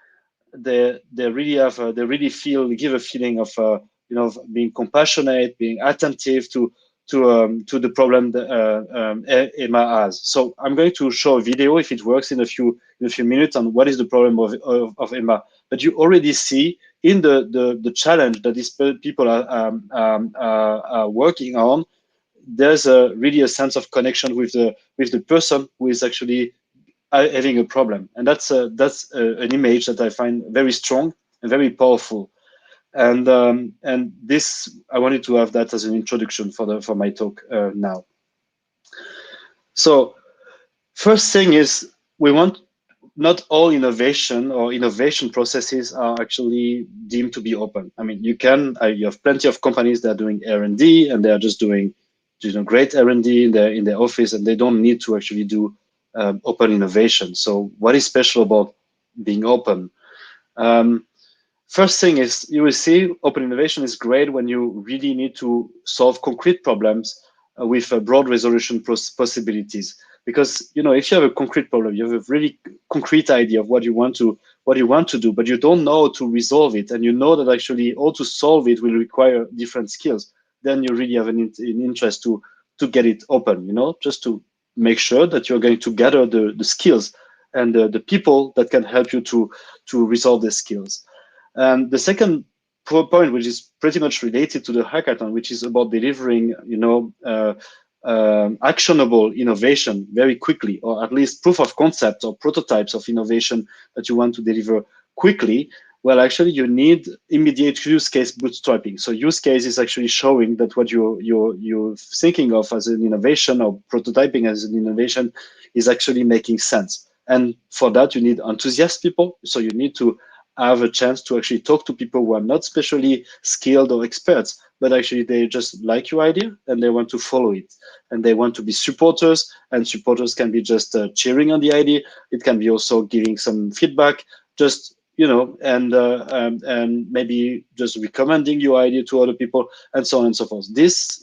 They really have they really give a feeling of of being compassionate, being attentive to the problem that Emma has. So I'm going to show a video, if it works, in a few minutes, on what is the problem of Emma. But you already see in the challenge that these people are working on, there's really a sense of connection with the person who is actually having a problem, and that's an image that I find very strong and very powerful. And this, I wanted to have that as an introduction for my talk now. So first thing is, we want, not all innovation or innovation processes are actually deemed to be open. I mean, you have plenty of companies that are doing R&D, and they are just doing great R&D in their office, and they don't need to actually do open innovation. So what is special about being open? First thing is, you will see open innovation is great when you really need to solve concrete problems with broad resolution possibilities. Because if you have a concrete problem, you have a really concrete idea of what you want to do, but you don't know how to resolve it, and you know that actually how to solve it will require different skills. Then you really have an interest to get it open. Just to make sure that you're going to gather the skills and the people that can help you to resolve the skills. The second point, which is pretty much related to the hackathon, which is about delivering, actionable innovation very quickly, or at least proof of concept or prototypes of innovation that you want to deliver quickly. Well, actually, you need immediate use case bootstrapping. So use case is actually showing that what you're thinking of as an innovation, or prototyping as an innovation, is actually making sense. And for that, you need enthusiast people. So you need to have a chance to actually talk to people who are not specially skilled or experts, but actually they just like your idea and they want to follow it, and they want to be supporters. And supporters can be just cheering on the idea. It can be also giving some feedback, just and maybe just recommending your idea to other people, and so on and so forth. These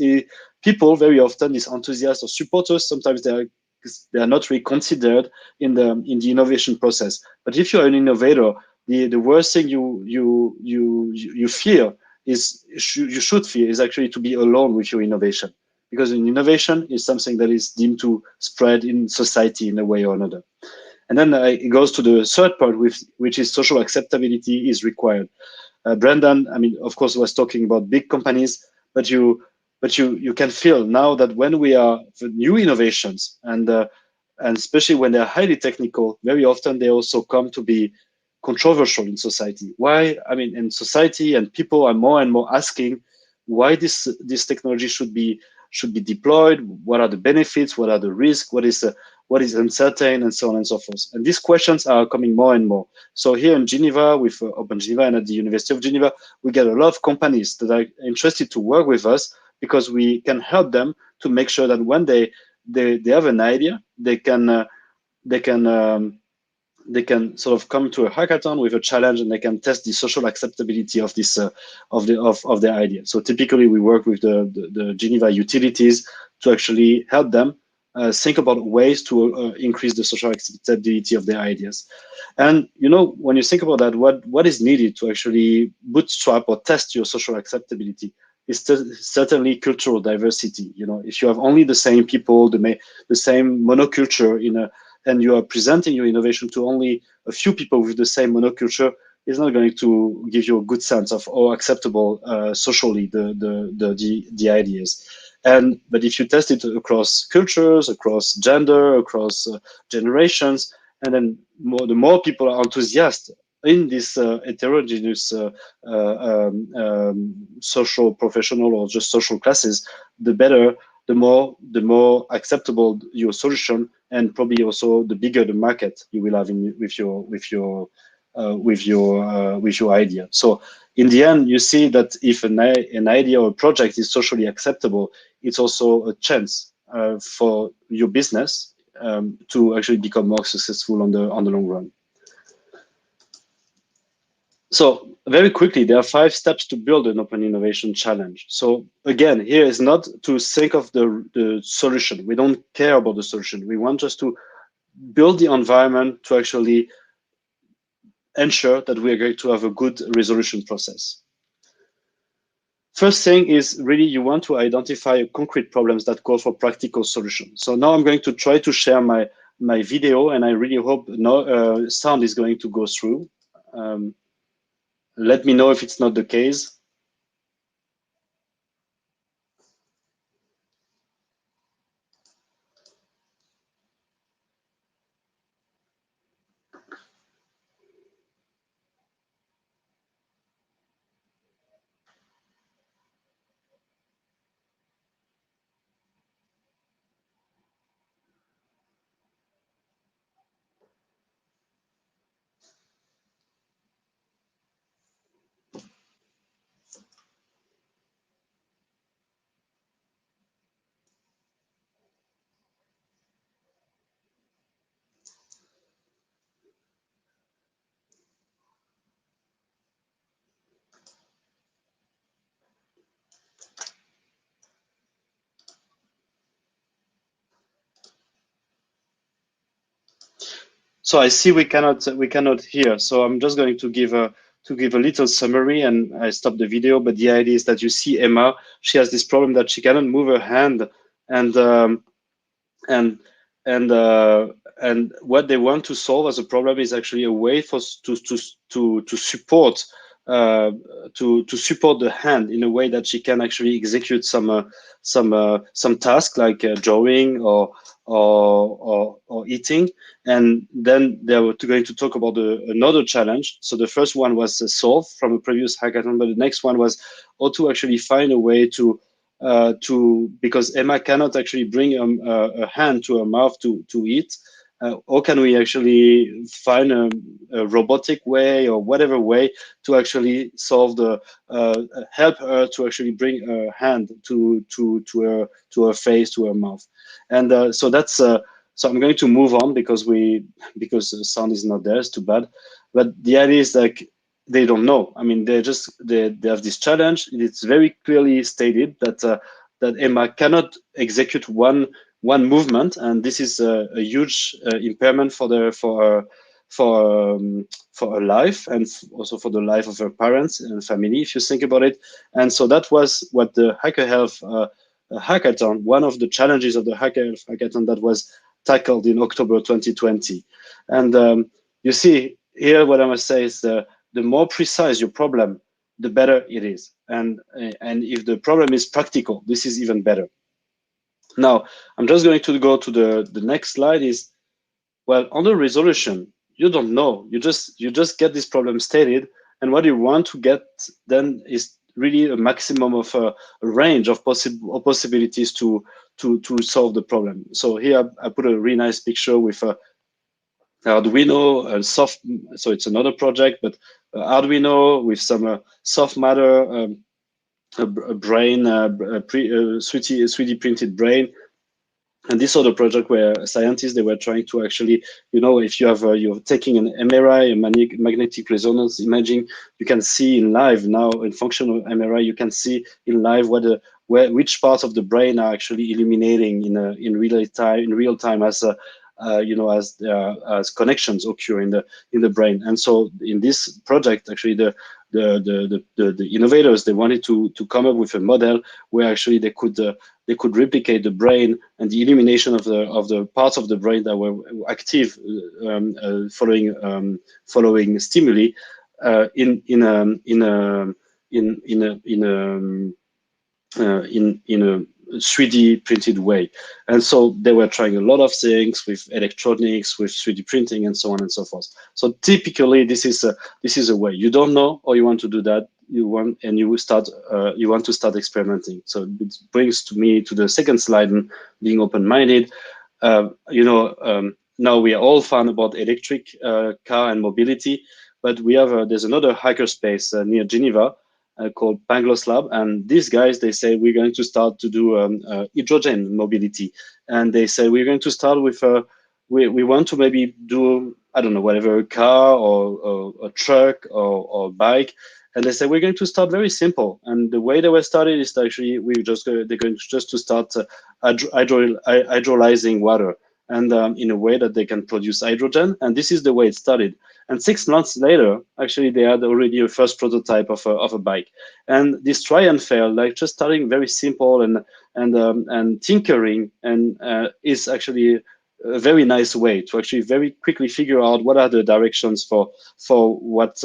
people, very often, these enthusiasts or supporters, sometimes they are not really considered in the innovation process. But if you're an innovator, the worst thing you fear is you should fear is actually to be alone with your innovation, because an innovation is something that is deemed to spread in society in a way or another. And then it goes to the third part, which is social acceptability is required. Brendan, I mean, of course, was talking about big companies, but you can feel now that when we are for new innovations, and especially when they're highly technical, very often they also come to be controversial in society. Why? I mean, in society, and people are more and more asking why this technology should be deployed. What are the benefits? What are the risks? What is uncertain, and so on and so forth. And these questions are coming more and more. So here in Geneva, with Open Geneva and at the University of Geneva, we get a lot of companies that are interested to work with us, because we can help them to make sure that when they have an idea, they can sort of come to a hackathon with a challenge, and they can test the social acceptability of this of their idea. So typically, we work with the Geneva utilities to actually help them think about ways to increase the social acceptability of their ideas. And when you think about that, what is needed to actually bootstrap or test your social acceptability is certainly cultural diversity. If you have only the same people, the same monoculture and you are presenting your innovation to only a few people with the same monoculture, is not going to give you a good sense of how acceptable socially the ideas. But if you test it across cultures, across gender, across generations, and then the more people are enthusiastic in this heterogeneous social, professional, or just social classes, the better, the more acceptable your solution, and probably also the bigger the market you will have with your idea. So in the end, you see that if an idea or a project is socially acceptable, it's also a chance for your business to actually become more successful on the long run. So very quickly, there are 5 steps to build an open innovation challenge. So again, here is not to think of the solution. We don't care about the solution. We want just to build the environment to actually ensure that we are going to have a good resolution process. First thing is really you want to identify concrete problems that call for practical solutions. So now I'm going to try to share my video, and I really hope no sound is going to go through. Let me know if it's not the case. So I see we cannot hear. So I'm just going to give a little summary, and I stop the video. But the idea is that you see Emma. She has this problem that she cannot move her hand, and and and what they want to solve as a problem is actually a way for to support to support the hand in a way that she can actually execute some task like drawing or eating. And then they were going to talk about another challenge. So the first one was solved from a previous hackathon, but the next one was how to actually find a way to because Emma cannot actually bring a hand to her mouth to eat. How can we actually find a robotic way or whatever way to actually solve the help her to actually bring her hand to her face, to her mouth? And so that's so I'm going to move on because the sound is not there. It's too bad. But the idea is like they don't know. I mean, they have this challenge. It's very clearly stated that that Emma cannot execute one movement, and this is a huge impairment for her life, and also for the life of her parents and family, if you think about it. And so that was what the Hacker Health hackathon, one of the challenges of the Hacker Health hackathon that was tackled in October 2020. And you see here, what I must say is the more precise your problem, the better it is. And if the problem is practical, this is even better. Now, I'm just going to go to the next slide. Is, well, on the resolution, you don't know. You just get this problem stated, and what you want to get then is really a maximum of a range of possibilities to solve the problem. So here I put a really nice picture with Arduino, so it's another project, but Arduino with some soft matter, a brain, 3D printed brain. And this other project where scientists, they were trying to actually, if you have, you're taking an MRI, a magnetic resonance imaging, you can see in live now, in functional MRI, you can see in live which parts of the brain are actually illuminating in real time as as connections occur in the brain. And so in this project, actually the innovators, they wanted to come up with a model where actually they could replicate the brain and the illumination of the parts of the brain that were active following stimuli in a 3D printed way. And so they were trying a lot of things with electronics, with 3D printing, and so on and so forth. So typically, this is a way. You don't know or you want to do that. You want to start experimenting. So it brings me to the second slide, and being open-minded. Now we are all fun about electric car and mobility, but we have there's another hackerspace near Geneva called Pangloss Lab, and these guys, they say we're going to start to do hydrogen mobility, and they say we're going to start with we want to maybe do, I don't know, whatever, a car or a truck or bike. And they say, we're going to start very simple. And the way they were started is actually, they're going just to start hydrolyzing water, and in a way that they can produce hydrogen. And this is the way it started. And 6 months later, actually, they had already a first prototype of a bike. And this try and fail, like just starting very simple and tinkering, and is actually a very nice way to actually very quickly figure out what are the directions for what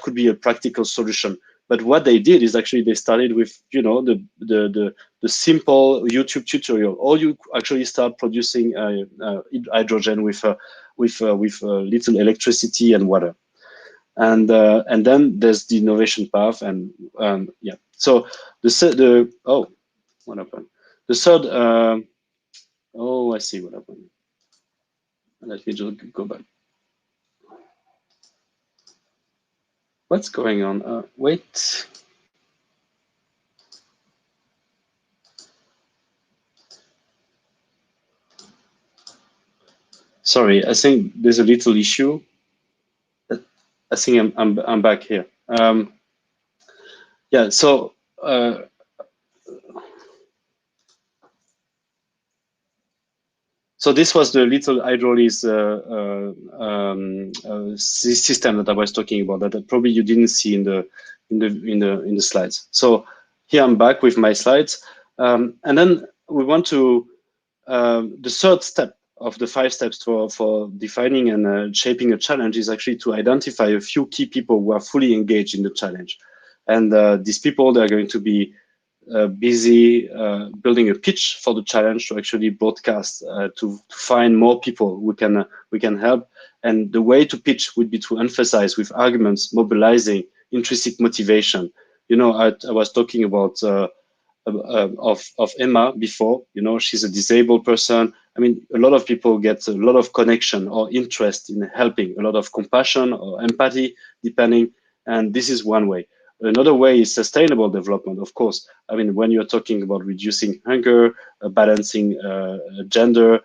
could be a practical solution. But what they did is actually they started with, you know, the simple YouTube tutorial, or you actually start producing hydrogen with little electricity and water, and then there's the innovation path, and yeah. So oh, what happened? The third. Oh, I see what happened. Let me just go back. What's going on? Wait. Sorry, I think there's a little issue. I think I'm back here. Yeah. So. So this was the little hydrolysis system that I was talking about, that probably you didn't see in the slides. So here I'm back with my slides, and then we want to the third step of the 5 steps for defining and shaping a challenge is actually to identify a few key people who are fully engaged in the challenge, and these people, they are going to be busy building a pitch for the challenge to actually broadcast, to find more people we can help. And the way to pitch would be to emphasize with arguments, mobilizing intrinsic motivation. You know, I was talking about of Emma before. You know, she's a disabled person. I mean, a lot of people get a lot of connection or interest in helping, a lot of compassion or empathy, depending. And this is one way. Another way is sustainable development, of course. I mean, when you're talking about reducing hunger, balancing gender,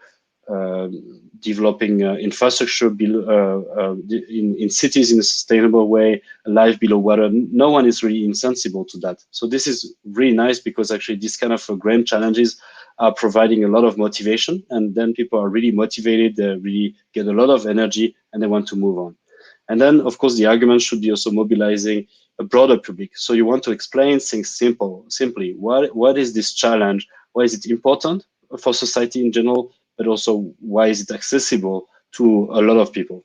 developing infrastructure in cities in a sustainable way, life below water, no one is really insensible to that. So this is really nice, because actually these kind of grand challenges are providing a lot of motivation, and then people are really motivated, they really get a lot of energy, and they want to move on. And then, of course, the argument should be also mobilizing a broader public. So you want to explain things simply. What is this challenge? Why is it important for society in general? But also, why is it accessible to a lot of people?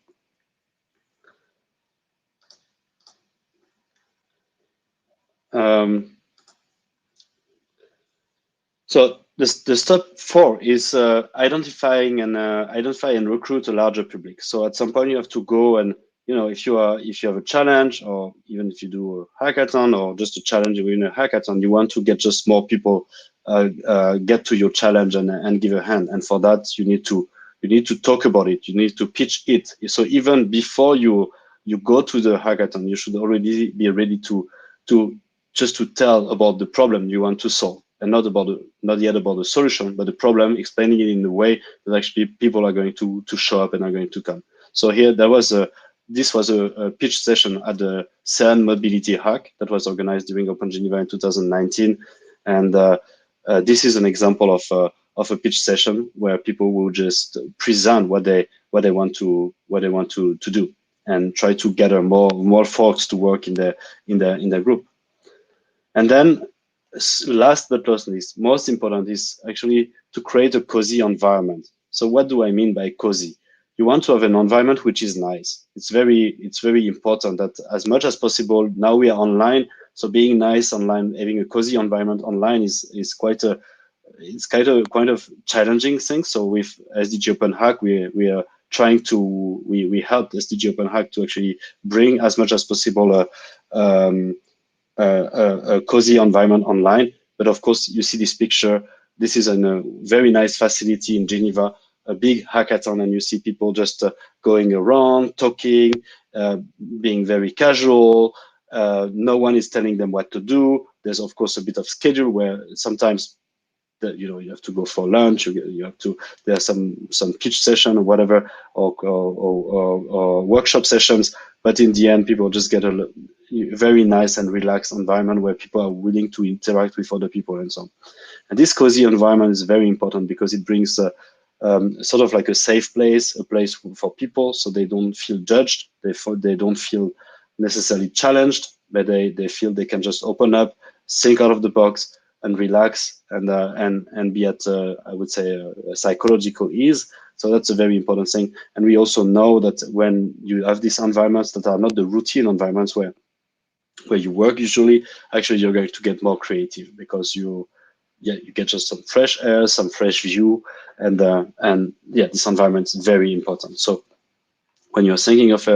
So the step 4 is identify and recruit a larger public. So at some point you have to go and, you know, if you have a challenge, or even if you do a hackathon or just a challenge within a hackathon, you want to get just more people get to your challenge and give a hand. And for that, you need to talk about it. You need to pitch it. So even before you go to the hackathon, you should already be ready to tell about the problem you want to solve, and not yet about the solution, but the problem, explaining it in a way that actually people are going to show up and are going to come. So here this was a pitch session at the CERN Mobility Hack that was organized during Open Geneva in 2019, and this is an example of a pitch session where people will just present what they want to do, and try to gather more folks to work in their group. And then, last but not least, most important is actually to create a cozy environment. So what do I mean by cozy? You want to have an environment which is nice. It's very important that as much as possible, now we are online, so being nice online, having a cozy environment online is quite a kind of challenging thing. So with SDG Open Hack, we are trying to we helped SDG Open Hack to actually bring as much as possible a cozy environment online. But of course, you see this picture. This is a very nice facility in Geneva, a big hackathon, and you see people just going around, talking, being very casual. No one is telling them what to do. There's of course a bit of schedule where sometimes that you have to go for lunch, you have to, there's some pitch session or whatever, or workshop sessions, but in the end people just get a very nice and relaxed environment where people are willing to interact with other people and so on. And this cozy environment is very important because it brings sort of like a safe place, a place for people, so they don't feel judged, they don't feel necessarily challenged, but they feel they can just open up, think out of the box, and relax, and be at I would say a psychological ease. So that's a very important thing. And we also know that when you have these environments that are not the routine environments where you work usually, actually you're going to get more creative because you get just some fresh air, some fresh view, and yeah, this environment is very important. So when you're thinking of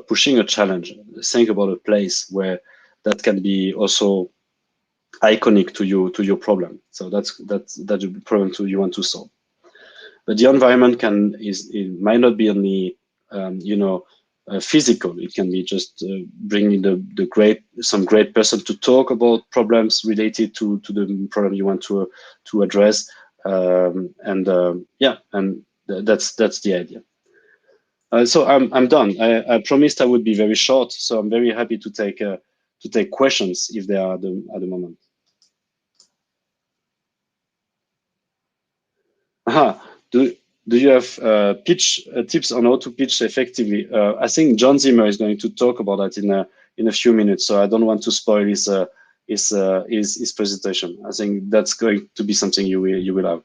pushing a challenge, think about a place where that can be also iconic to your problem. So that's the problem you want to solve. But the environment it might not be only physical. It can be just bringing some great person to talk about problems related to the problem you want to address, yeah, and that's the idea. So I'm done. I promised I would be very short, so I'm very happy to take questions if there are at the moment. Do you have pitch tips on how to pitch effectively? I think John Zimmer is going to talk about that in a few minutes, so I don't want to spoil his presentation. I think that's going to be something you will have.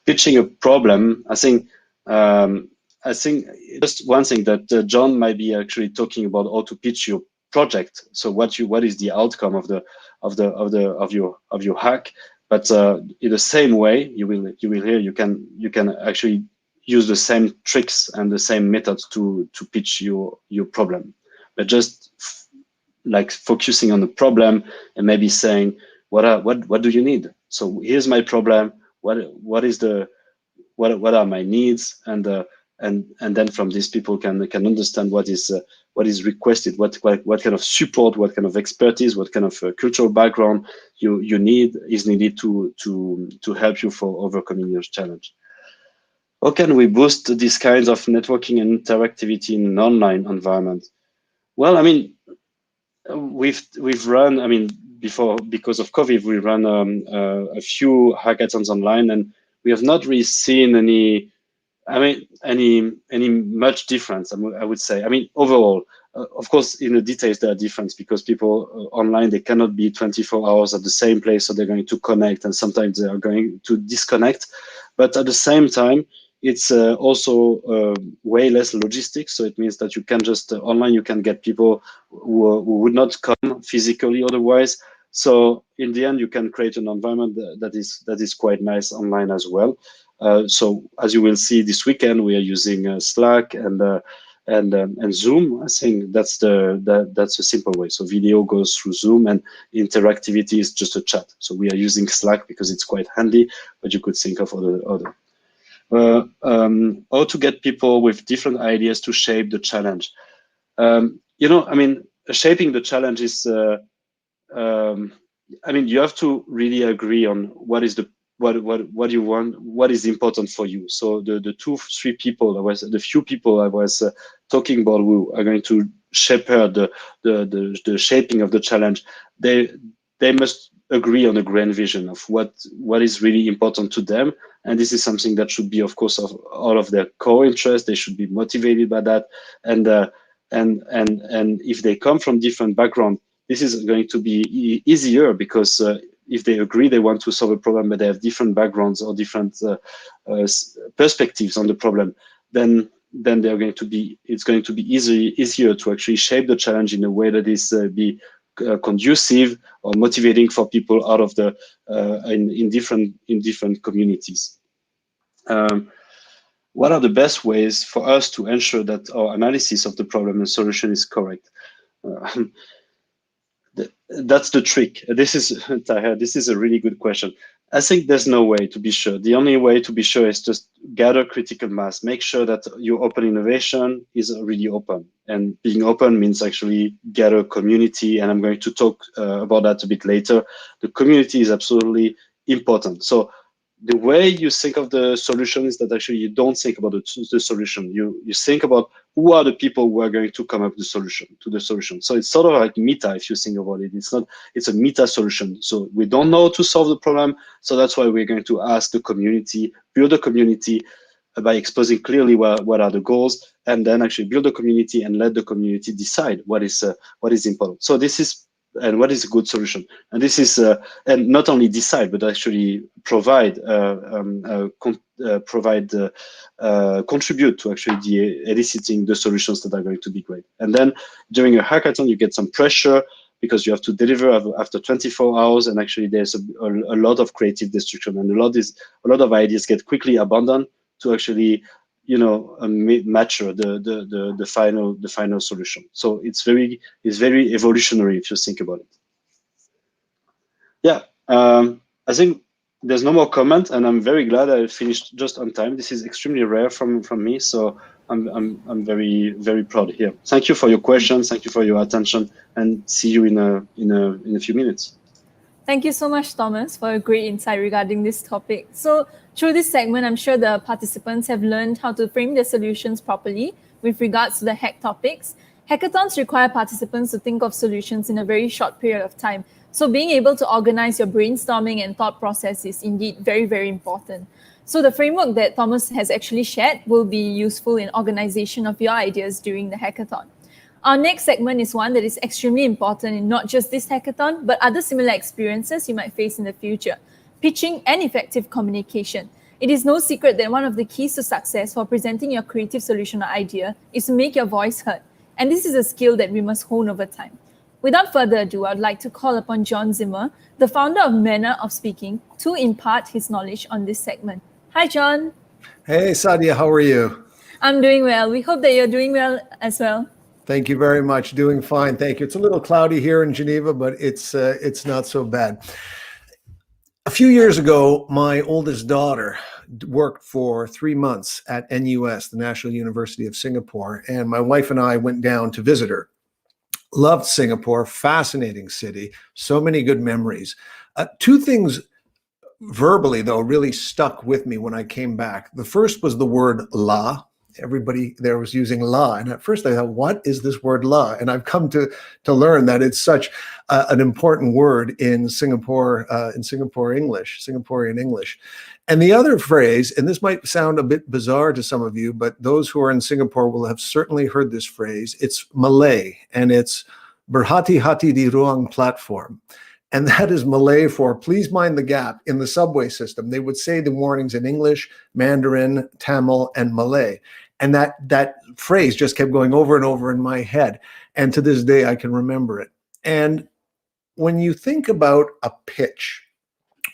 Pitching a problem, I think just one thing that John might be actually talking about how to pitch your project. So what is the outcome of your hack? But in the same way, you will hear you can actually use the same tricks and the same methods to pitch your problem, but just like focusing on the problem and maybe saying what do you need? So here's my problem. What are my needs? And then from these people can understand what is requested, what kind of support, what kind of expertise, what kind of cultural background is needed to help you for overcoming your challenge. How can we boost these kinds of networking and interactivity in an online environment? Well, I mean, we've run, I mean, before, because of COVID, we ran a few hackathons online, and we have not really seen any much difference, I would say. I mean, overall, of course, in the details there are difference because people online, they cannot be 24 hours at the same place, so they're going to connect, and sometimes they are going to disconnect. But at the same time, it's also way less logistics. So it means that you can just online, you can get people who would not come physically otherwise. So in the end, you can create an environment that is quite nice online as well. So as you will see this weekend, we are using Slack and Zoom. I think that's a simple way. So video goes through Zoom, and interactivity is just a chat. So we are using Slack because it's quite handy, but you could think of other. How to get people with different ideas to shape the challenge. I mean, shaping the challenge is. I mean, you have to really agree on what you want, what is important for you. So the few people I was talking about who are going to shepherd the shaping of the challenge, they must agree on a grand vision of what is really important to them, and this is something that should be, of course, of all of their core interests. They should be motivated by that, and if they come from different backgrounds, this is going to be easier because if they agree they want to solve a problem, but they have different backgrounds or different perspectives on the problem, then it's going to be easier to actually shape the challenge in a way that is conducive or motivating for people out of the in different communities. What are the best ways for us to ensure that our analysis of the problem and solution is correct? That's the trick. This is a really good question. I think there's no way to be sure. The only way to be sure is just gather critical mass. Make sure that your open innovation is really open. And being open means actually gather community. And I'm going to talk about that a bit later. The community is absolutely important. So the way you think of the solution is that actually you don't think about the solution. You think about who are the people who are going to come up with the solution. So it's sort of like meta if you think about it. It's a meta solution. So we don't know how to solve the problem. So that's why we're going to ask the community, build a community by exposing clearly what are the goals, and then actually build a community and let the community decide what is important. So this is, and what is a good solution. And this is, and not only decide, but actually contribute to actually eliciting the solutions that are going to be great. And then during a hackathon, you get some pressure because you have to deliver after 24 hours, and actually there's a lot of creative destruction, and a lot of ideas get quickly abandoned to actually, mature the final solution. So it's very evolutionary if you think about it. Yeah, I think there's no more comment, and I'm very glad I finished just on time. This is extremely rare from me, so I'm very, very proud here. Thank you for your questions. Thank you for your attention, and see you in a few minutes. Thank you so much, Thomas, for a great insight regarding this topic. So through this segment, I'm sure the participants have learned how to frame their solutions properly with regards to the hack topics. Hackathons require participants to think of solutions in a very short period of time. So being able to organize your brainstorming and thought process is indeed very, very important. So the framework that Thomas has actually shared will be useful in organization of your ideas during the hackathon. Our next segment is one that is extremely important in not just this hackathon, but other similar experiences you might face in the future: pitching and effective communication. It is no secret that one of the keys to success for presenting your creative solution or idea is to make your voice heard. And this is a skill that we must hone over time. Without further ado, I'd like to call upon John Zimmer, the founder of Manner of Speaking, to impart his knowledge on this segment. Hi, John. Hey, Sadia, how are you? I'm doing well. We hope that you're doing well as well. Thank you very much. Doing fine, thank you. It's a little cloudy here in Geneva, but it's not so bad. A few years ago, my oldest daughter worked for 3 months at NUS, the National University of Singapore, and my wife and I went down to visit her. Loved Singapore, fascinating city, so many good memories. Two things verbally, though, really stuck with me when I came back. The first was the word la. Everybody there was using la, and at first I thought, what is this word la? And I've come to learn that it's such an important word in Singaporean English. And the other phrase, and this might sound a bit bizarre to some of you, but those who are in Singapore will have certainly heard this phrase. It's Malay, and it's berhati-hati di ruang platform. And that is Malay for please mind the gap in the subway system. They would say the warnings in English, Mandarin, Tamil, and Malay. And that phrase just kept going over and over in my head. And to this day, I can remember it. And when you think about a pitch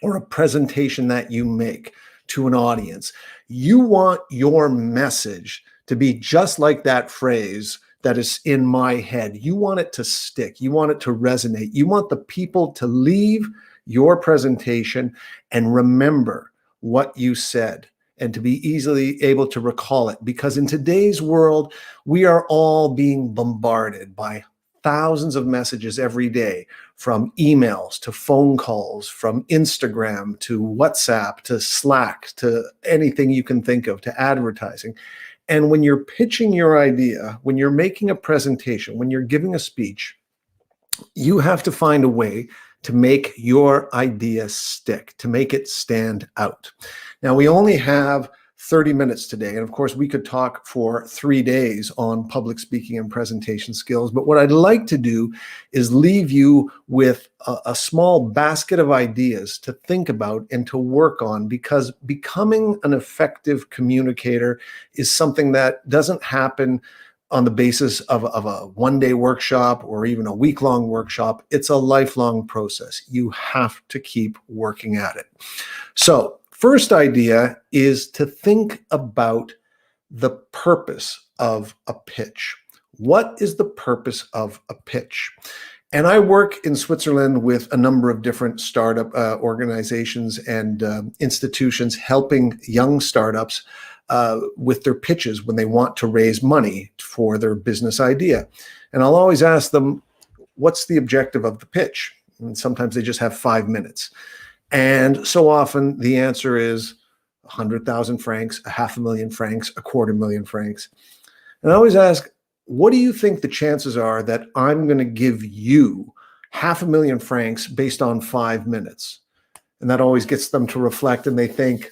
or a presentation that you make to an audience, you want your message to be just like that phrase that is in my head. You want it to stick. You want it to resonate. You want the people to leave your presentation and remember what you said and to be easily able to recall it. Because in today's world, we are all being bombarded by thousands of messages every day, from emails to phone calls, from Instagram to WhatsApp to Slack to anything you can think of, to advertising. And when you're pitching your idea, when you're making a presentation, when you're giving a speech, you have to find a way to make your idea stick, to make it stand out. Now, we only have 30 minutes today, and of course, we could talk for 3 days on public speaking and presentation skills, but what I'd like to do is leave you with a small basket of ideas to think about and to work on, because becoming an effective communicator is something that doesn't happen on the basis of a one-day workshop or even a week-long workshop. It's a lifelong process. You have to keep working at it. So, first idea is to think about the purpose of a pitch. What is the purpose of a pitch? And I work in Switzerland with a number of different startup organizations and institutions helping young startups with their pitches when they want to raise money for their business idea. And I'll always ask them, what's the objective of the pitch? And sometimes they just have 5 minutes. And so often the answer is 100,000 francs, 500,000 francs, 250,000 francs. And I always ask, what do you think the chances are that I'm going to give you 500,000 francs based on 5 minutes? And that always gets them to reflect, and they think,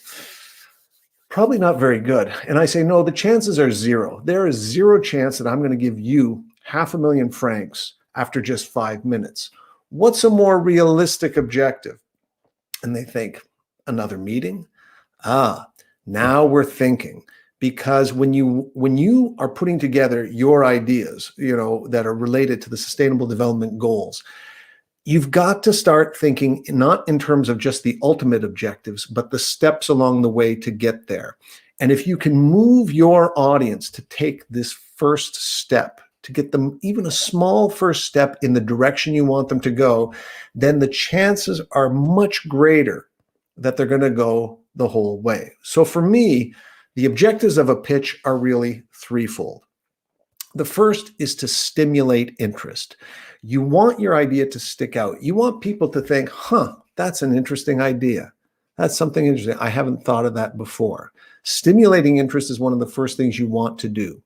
probably not very good. And I say, no, the chances are zero. There is zero chance that I'm going to give you 500,000 francs after just 5 minutes. What's a more realistic objective? And they think, another meeting? Now we're thinking. Because when you are putting together your ideas, that are related to the Sustainable Development Goals, you've got to start thinking not in terms of just the ultimate objectives, but the steps along the way to get there. And if you can move your audience to take this first step, to get them even a small first step in the direction you want them to go, then the chances are much greater that they're going to go the whole way. So for me, the objectives of a pitch are really threefold. The first is to stimulate interest. You want your idea to stick out. You want people to think, that's an interesting idea. That's something interesting. I haven't thought of that before. Stimulating interest is one of the first things you want to do.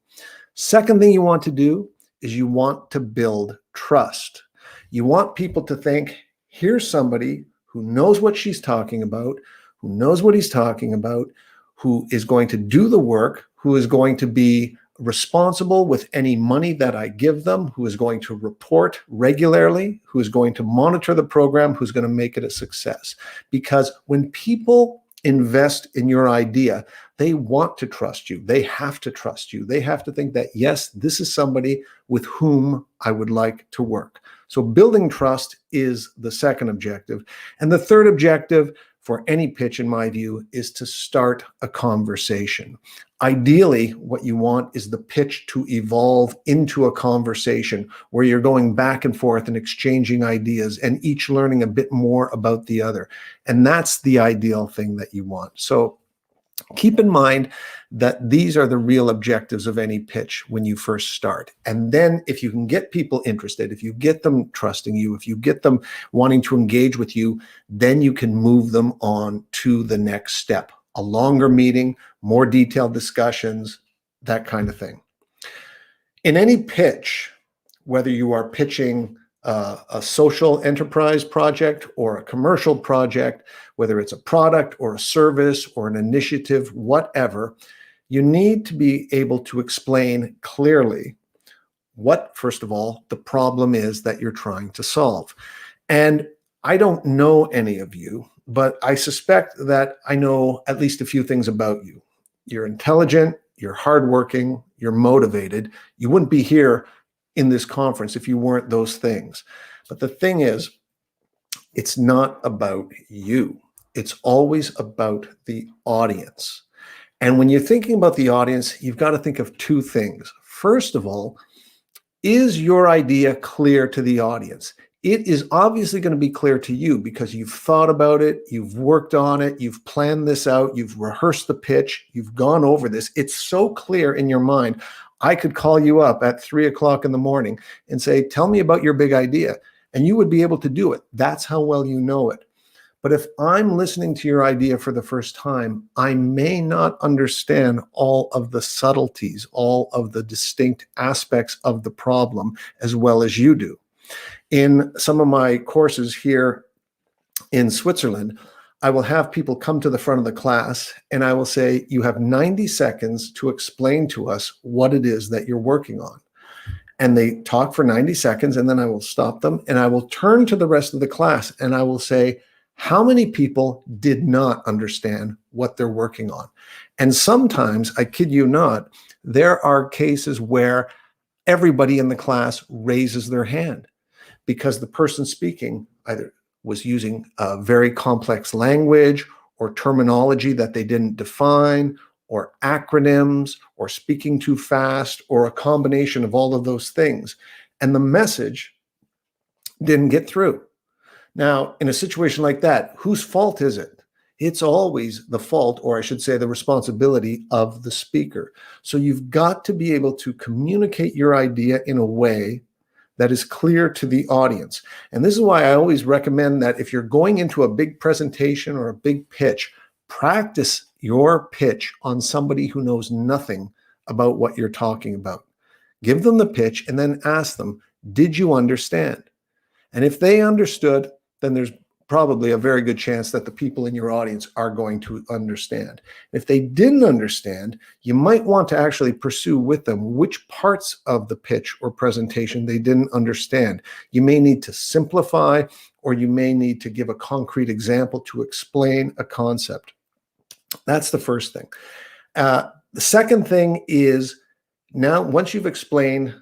Second thing you want to do is you want to build trust. You want people to think, here's somebody who knows what she's talking about, who knows what he's talking about, who is going to do the work, who is going to be responsible with any money that I give them, who is going to report regularly, who is going to monitor the program, who's going to make it a success. Because when people invest in your idea, they want to trust you. They have to trust you. They have to think that, yes, this is somebody with whom I would like to work. So building trust is the second objective. And the third objective for any pitch, in my view, is to start a conversation. Ideally, what you want is the pitch to evolve into a conversation where you're going back and forth and exchanging ideas and each learning a bit more about the other. And that's the ideal thing that you want. So keep in mind that these are the real objectives of any pitch when you first start. And then if you can get people interested, if you get them trusting you, if you get them wanting to engage with you, then you can move them on to the next step. A longer meeting, more detailed discussions, that kind of thing. In any pitch, whether you are pitching a social enterprise project or a commercial project, whether it's a product or a service or an initiative, whatever, you need to be able to explain clearly what, first of all, the problem is that you're trying to solve. And I don't know any of you, but I suspect that I know at least a few things about you. You're intelligent, you're hardworking, you're motivated. You wouldn't be here in this conference if you weren't those things. But the thing is, it's not about you. It's always about the audience. And when you're thinking about the audience, you've got to think of two things. First of all, is your idea clear to the audience? It is obviously going to be clear to you because you've thought about it, you've worked on it, you've planned this out, you've rehearsed the pitch, you've gone over this. It's so clear in your mind. I could call you up at 3 o'clock in the morning and say, tell me about your big idea. And you would be able to do it. That's how well you know it. But if I'm listening to your idea for the first time, I may not understand all of the subtleties, all of the distinct aspects of the problem as well as you do. In some of my courses here in Switzerland, I will have people come to the front of the class and I will say, you have 90 seconds to explain to us what it is that you're working on. And they talk for 90 seconds and then I will stop them and I will turn to the rest of the class and I will say, how many people did not understand what they're working on? And sometimes, I kid you not, there are cases where everybody in the class raises their hand because the person speaking either was using a very complex language or terminology that they didn't define, or acronyms, or speaking too fast, or a combination of all of those things. And the message didn't get through. Now, in a situation like that, whose fault is it? It's always the fault, or I should say the responsibility of the speaker. So you've got to be able to communicate your idea in a way that is clear to the audience. And this is why I always recommend that if you're going into a big presentation or a big pitch, practice your pitch on somebody who knows nothing about what you're talking about. Give them the pitch and then ask them, did you understand? And if they understood, then there's probably a very good chance that the people in your audience are going to understand. If they didn't understand, you might want to actually pursue with them which parts of the pitch or presentation they didn't understand. You may need to simplify, or you may need to give a concrete example to explain a concept. That's the first thing. The second thing is, now once you've explained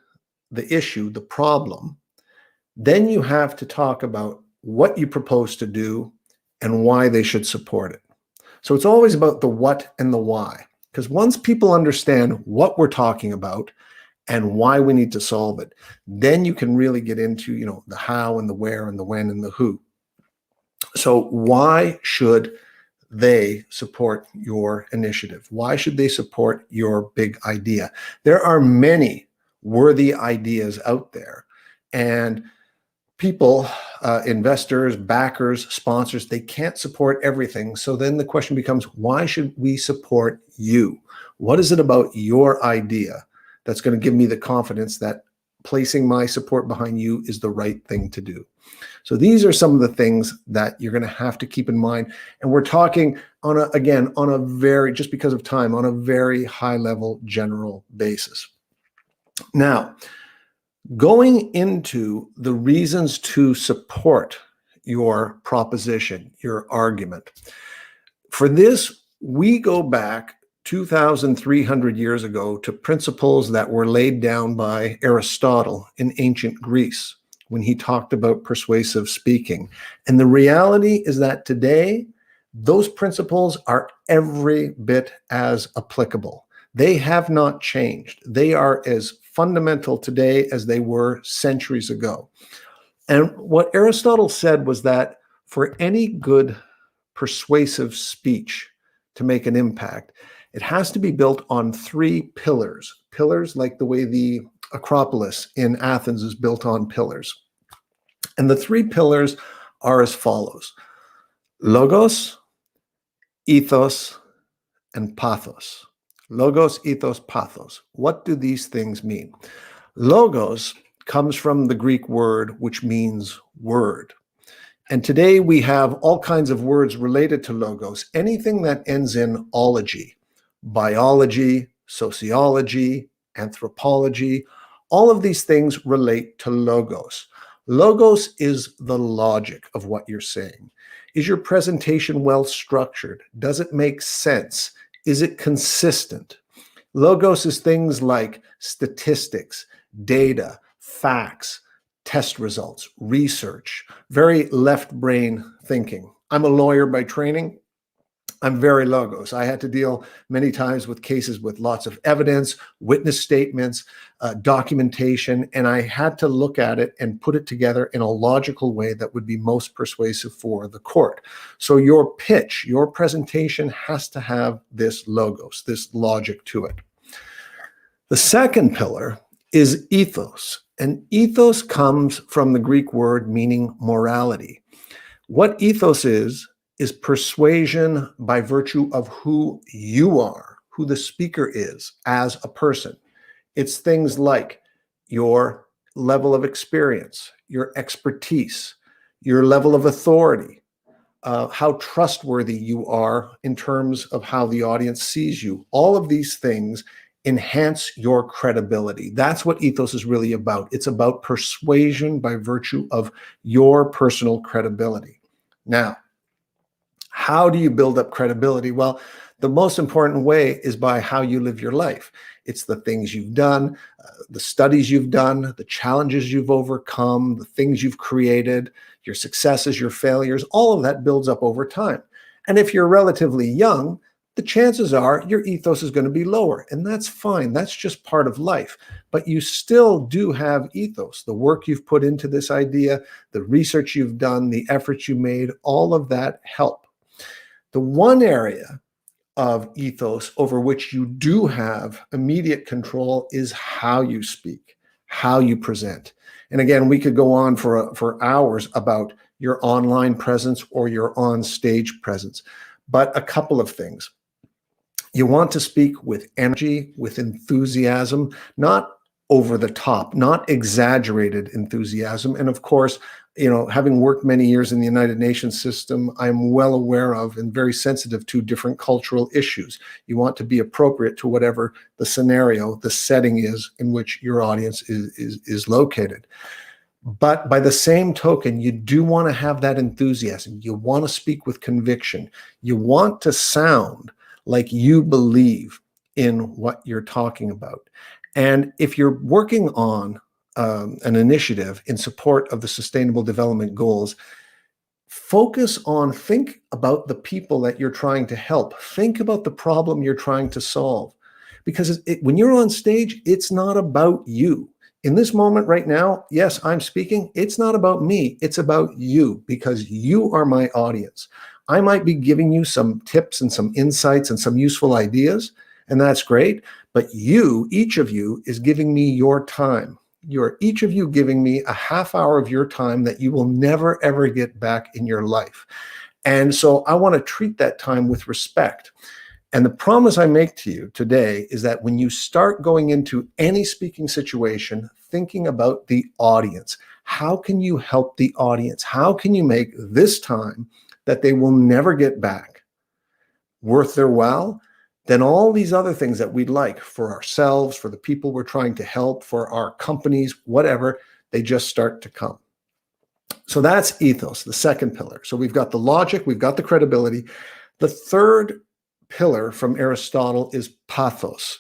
the issue, the problem, then you have to talk about what you propose to do and why they should support it. So it's always about the what and the why, because once people understand what we're talking about and why we need to solve it, then you can really get into, the how and the where and the when and the who. So why should they support your initiative? Why should they support your big idea? There are many worthy ideas out there, and people, investors, backers, sponsors, they can't support everything. So then the question becomes, why should we support you? What is it about your idea that's going to give me the confidence that placing my support behind you is the right thing to do? So these are some of the things that you're going to have to keep in mind. And we're talking on a very, just because of time, on a very high level general basis. Now, going into the reasons to support your proposition, your argument. For this, we go back 2,300 years ago to principles that were laid down by Aristotle in ancient Greece when he talked about persuasive speaking. And the reality is that today, those principles are every bit as applicable. They have not changed. They are as fundamental today as they were centuries ago. And what Aristotle said was that for any good persuasive speech to make an impact, it has to be built on 3 pillars. Pillars like the way the Acropolis in Athens is built on pillars. And the 3 pillars are as follows: logos, ethos, and pathos. Logos, ethos, pathos. What do these things mean? Logos comes from the Greek word which means word. And today we have all kinds of words related to logos. Anything that ends in ology, biology, sociology, anthropology, all of these things relate to logos. Logos is the logic of what you're saying. Is your presentation well structured? Does it make sense? Is it consistent? Logos is things like statistics, data, facts, test results, research, very left brain thinking. I'm a lawyer by training. I'm very logos. I had to deal many times with cases with lots of evidence, witness statements, documentation, and I had to look at it and put it together in a logical way that would be most persuasive for the court. So your pitch, your presentation has to have this logos, this logic to it. The second pillar is ethos, and ethos comes from the Greek word meaning morality. What ethos is persuasion by virtue of who you are, who the speaker is as a person. It's things like your level of experience, your expertise, your level of authority, how trustworthy you are in terms of how the audience sees you. All of these things enhance your credibility. That's what ethos is really about. It's about persuasion by virtue of your personal credibility. Now, how do you build up credibility? Well, the most important way is by how you live your life. It's the things you've done, the studies you've done, the challenges you've overcome, the things you've created, your successes, your failures, all of that builds up over time. And if you're relatively young, the chances are your ethos is going to be lower, and that's fine. That's just part of life. But you still do have ethos. The work you've put into this idea, the research you've done, the efforts you made, all of that help. The one area of ethos over which you do have immediate control is how you speak, how you present. And again, we could go on for hours about your online presence or your on-stage presence. But a couple of things. You want to speak with energy, with enthusiasm, not over the top, not exaggerated enthusiasm. And of course, having worked many years in the United Nations system, I'm well aware of and very sensitive to different cultural issues. You want to be appropriate to whatever the scenario, the setting is in which your audience is located. But by the same token, you do want to have that enthusiasm. You want to speak with conviction. You want to sound like you believe in what you're talking about. And if you're working on an initiative in support of the Sustainable Development Goals, think about the people that you're trying to help. Think about the problem you're trying to solve. Because when you're on stage, it's not about you. In this moment right now, yes, I'm speaking. It's not about me. It's about you, because you are my audience. I might be giving you some tips and some insights and some useful ideas, and that's great. But each of you is giving me your time. You're each of you giving me a half hour of your time that you will never, ever get back in your life. And so I want to treat that time with respect. And the promise I make to you today is that when you start going into any speaking situation, thinking about the audience, how can you help the audience? How can you make this time that they will never get back worth their while? Then all these other things that we'd like for ourselves, for the people we're trying to help, for our companies, whatever, they just start to come. So that's ethos, the second pillar. So we've got the logic, we've got the credibility. The third pillar from Aristotle is pathos.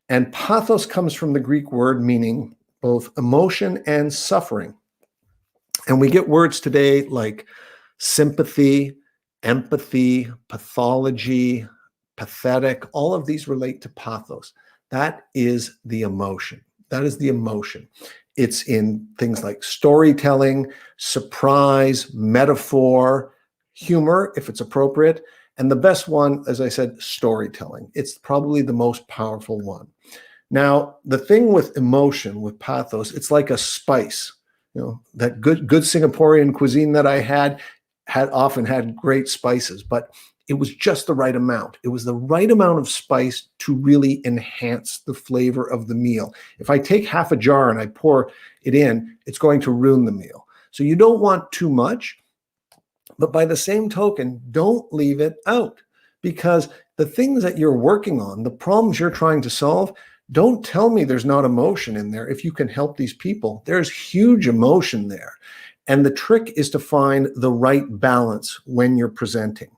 And pathos comes from the Greek word meaning both emotion and suffering. And we get words today like sympathy, empathy, pathology, pathetic. All of these relate to pathos. That is the emotion. That is the emotion. It's in things like storytelling, surprise, metaphor, humor, if it's appropriate. And the best one, as I said, storytelling. It's probably the most powerful one. Now, the thing with emotion, with pathos, it's like a spice. That good Singaporean cuisine that I had often had great spices, but it was just the right amount. It was the right amount of spice to really enhance the flavor of the meal. If I take half a jar and I pour it in, it's going to ruin the meal. So you don't want too much, but by the same token, don't leave it out, because the things that you're working on, the problems you're trying to solve, don't tell me there's not emotion in there. If you can help these people, there's huge emotion there. And the trick is to find the right balance when you're presenting.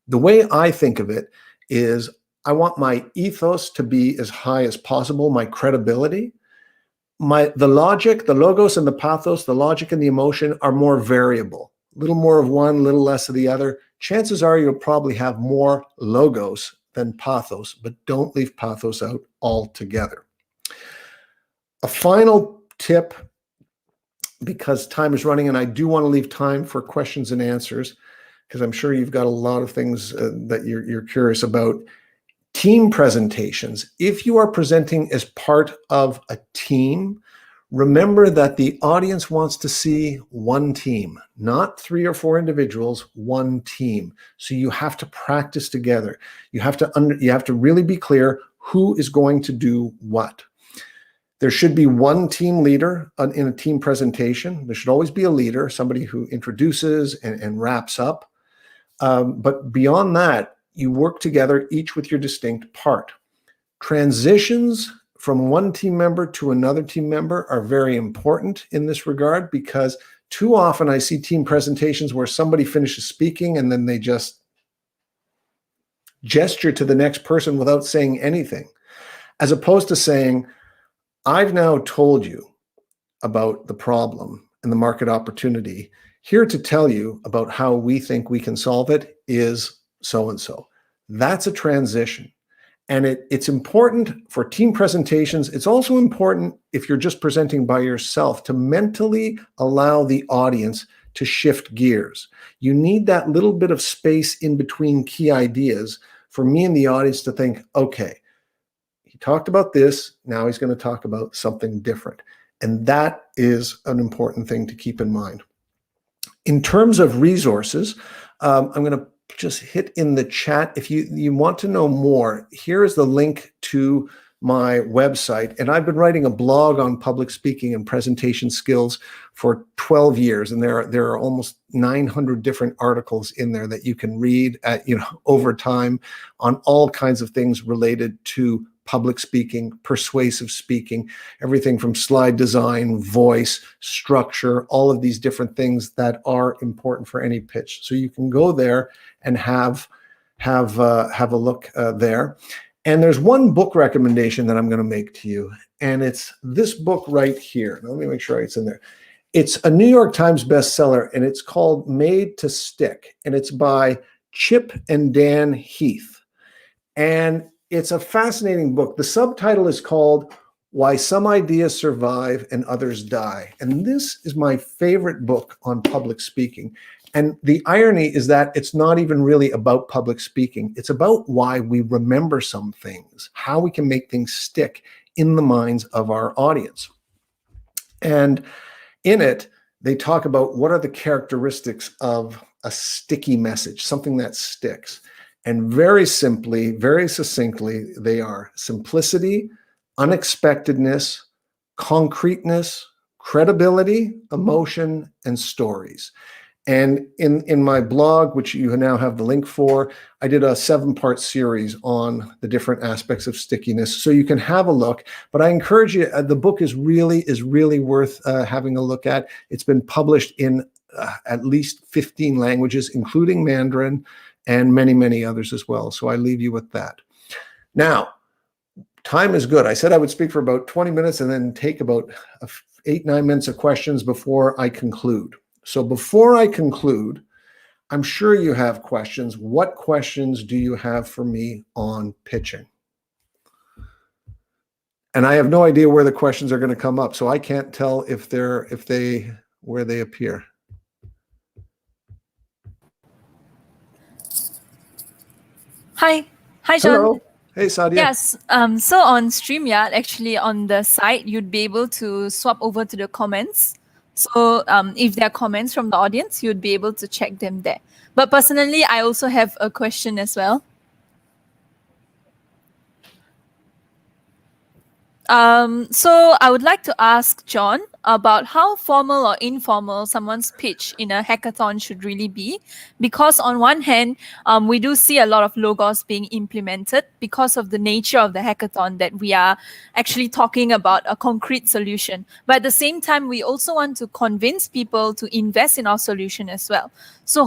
The way I think of it is I want my ethos to be as high as possible, my credibility. The logic, the logos and the pathos, the logic and the emotion are more variable. A little more of one, a little less of the other. Chances are you'll probably have more logos than pathos, but don't leave pathos out altogether. A final tip, because time is running and I do want to leave time for questions and answers, because I'm sure you've got a lot of things that you're curious about. Team presentations. If you are presenting as part of a team, remember that the audience wants to see one team, not 3 or 4 individuals, one team. So you have to practice together. You have to really be clear who is going to do what. There should be one team leader in a team presentation. There should always be a leader, somebody who introduces and wraps up. But beyond that, you work together, each with your distinct part. Transitions from one team member to another team member are very important in this regard, because too often I see team presentations where somebody finishes speaking and then they just gesture to the next person without saying anything, as opposed to saying, I've now told you about the problem and the market opportunity. Here to tell you about how we think we can solve it is so-and-so. That's a transition. And it's important for team presentations. It's also important if you're just presenting by yourself to mentally allow the audience to shift gears. You need that little bit of space in between key ideas for me and the audience to think, okay, he talked about this, now he's going to talk about something different. And that is an important thing to keep in mind. In terms of resources, I'm going to just hit in the chat. If you want to know more, here is the link to my website. And I've been writing a blog on public speaking and presentation skills for 12 years. And there are almost 900 different articles in there that you can read at, over time on all kinds of things related to public speaking, persuasive speaking, everything from slide design, voice, structure, all of these different things that are important for any pitch. So you can go there and have a look there. And there's one book recommendation that I'm going to make to you, and it's this book right here. Let me make sure it's in there. It's a New York Times bestseller, and it's called Made to Stick, and it's by Chip and Dan Heath. And it's a fascinating book. The subtitle is called Why Some Ideas Survive and Others Die. And this is my favorite book on public speaking. And the irony is that it's not even really about public speaking. It's about why we remember some things, how we can make things stick in the minds of our audience. And in it, they talk about what are the characteristics of a sticky message, something that sticks. And very simply, very succinctly, they are simplicity, unexpectedness, concreteness, credibility, emotion, and stories. And in my blog, which you now have the link for, I did a 7-part series on the different aspects of stickiness. So you can have a look. But I encourage you, the book is really worth having a look at. It's been published in at least 15 languages, including Mandarin, and many others as well. So I leave you with that. Now, time is good. I said I would speak for about 20 minutes and then take about 8-9 minutes of questions before I conclude. So before I conclude, I'm sure you have questions. What questions do you have for me on pitching? And I have no idea where the questions are going to come up, so I can't tell where they appear. Hi, John. Hello. Hey, Sadia. Yes. So on StreamYard, actually on the site, you'd be able to swap over to the comments. So if there are comments from the audience, you'd be able to check them there. But personally, I also have a question as well. So I would like to ask John about how formal or informal someone's pitch in a hackathon should really be. Because on one hand, we do see a lot of logos being implemented because of the nature of the hackathon, that we are actually talking about a concrete solution. But at the same time, we also want to convince people to invest in our solution as well. So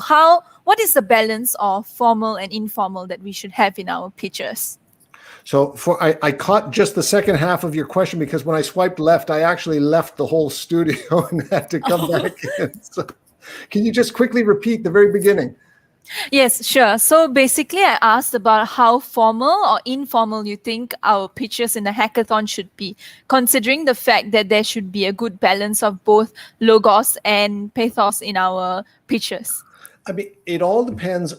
what is the balance of formal and informal that we should have in our pitches? So I caught just the second half of your question, because when I swiped left, I actually left the whole studio and had to come back in. So can you just quickly repeat the very beginning? Yes, sure. So basically, I asked about how formal or informal you think our pitches in the hackathon should be, considering the fact that there should be a good balance of both logos and pathos in our pitches. I mean, it all depends,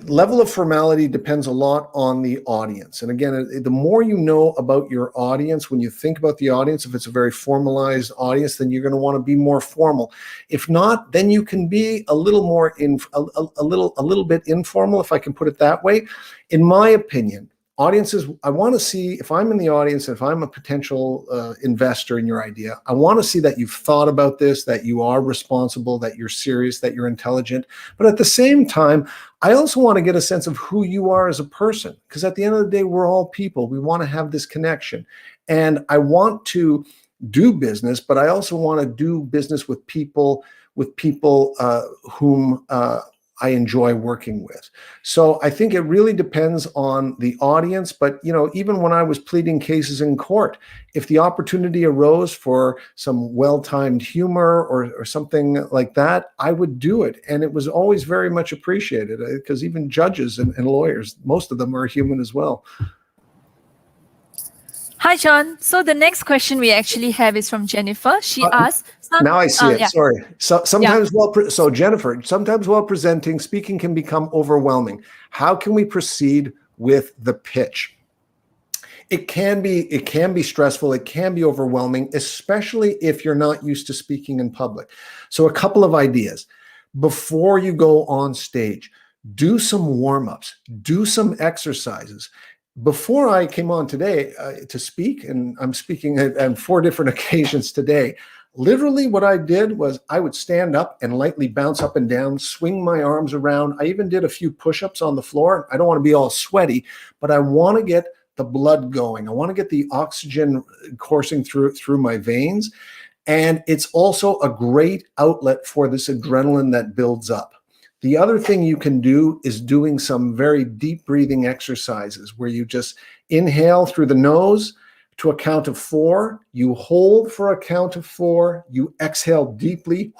level of formality depends a lot on the audience. And again, the more you know about your audience, when you think about the audience, if it's a very formalized audience, then you're going to want to be more formal. If not, then you can be a little more a little bit informal, if I can put it that way. In my opinion, audiences, I want to see, if I'm in the audience, if I'm a potential investor in your idea, I want to see that you've thought about this, that you are responsible, that you're serious, that you're intelligent. But at the same time, I also want to get a sense of who you are as a person, because at the end of the day, we're all people. We want to have this connection. And I want to do business, but I also want to do business with people whom I enjoy working with. So I think it really depends on the audience. But, even when I was pleading cases in court, if the opportunity arose for some well-timed humor or something like that, I would do it. And it was always very much appreciated, because even judges and lawyers, most of them are human as well. Hi, John. So the next question we actually have is from Jennifer. She asked... Now I see it. Yeah. Sorry. So sometimes Jennifer, sometimes while presenting, speaking can become overwhelming. How can we proceed with the pitch? It can be stressful. It can be overwhelming, especially if you're not used to speaking in public. So a couple of ideas. Before you go on stage, do some warm-ups, do some exercises. Before I came on today to speak, and I'm speaking on 4 different occasions today, literally what I did was I would stand up and lightly bounce up and down, swing my arms around. I even did a few push-ups on the floor. I don't want to be all sweaty, but I want to get the blood going. I want to get the oxygen coursing through my veins. And it's also a great outlet for this adrenaline that builds up. The other thing you can do is doing some very deep breathing exercises where you just inhale through the nose to a count of 4, you hold for a count of 4, you exhale deeply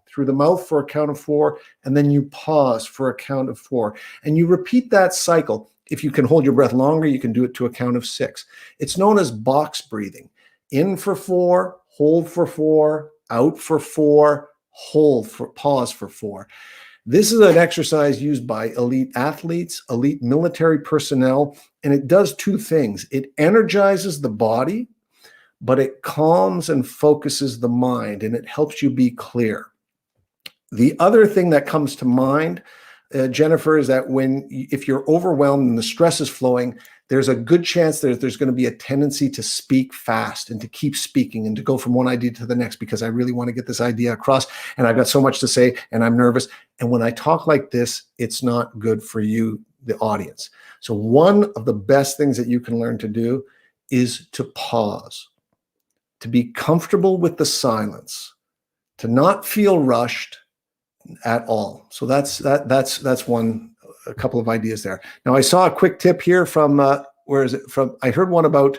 through the mouth for a count of 4, and then you pause for a count of 4. And you repeat that cycle. If you can hold your breath longer, you can do it to a count of 6. It's known as box breathing. In for 4, hold for 4, out for 4, pause for 4. This is an exercise used by elite athletes, elite military personnel, and it does 2 things. It energizes the body, but it calms and focuses the mind, and it helps you be clear. The other thing that comes to mind, Jennifer, is that if you're overwhelmed and the stress is flowing, there's a good chance that there's going to be a tendency to speak fast and to keep speaking and to go from one idea to the next because I really want to get this idea across and I've got so much to say and I'm nervous. And when I talk like this, it's not good for you, the audience. So one of the best things that you can learn to do is to pause, to be comfortable with the silence, to not feel rushed at all. So that's a couple of ideas there. Now I saw a quick tip here from where is it from? I heard one about,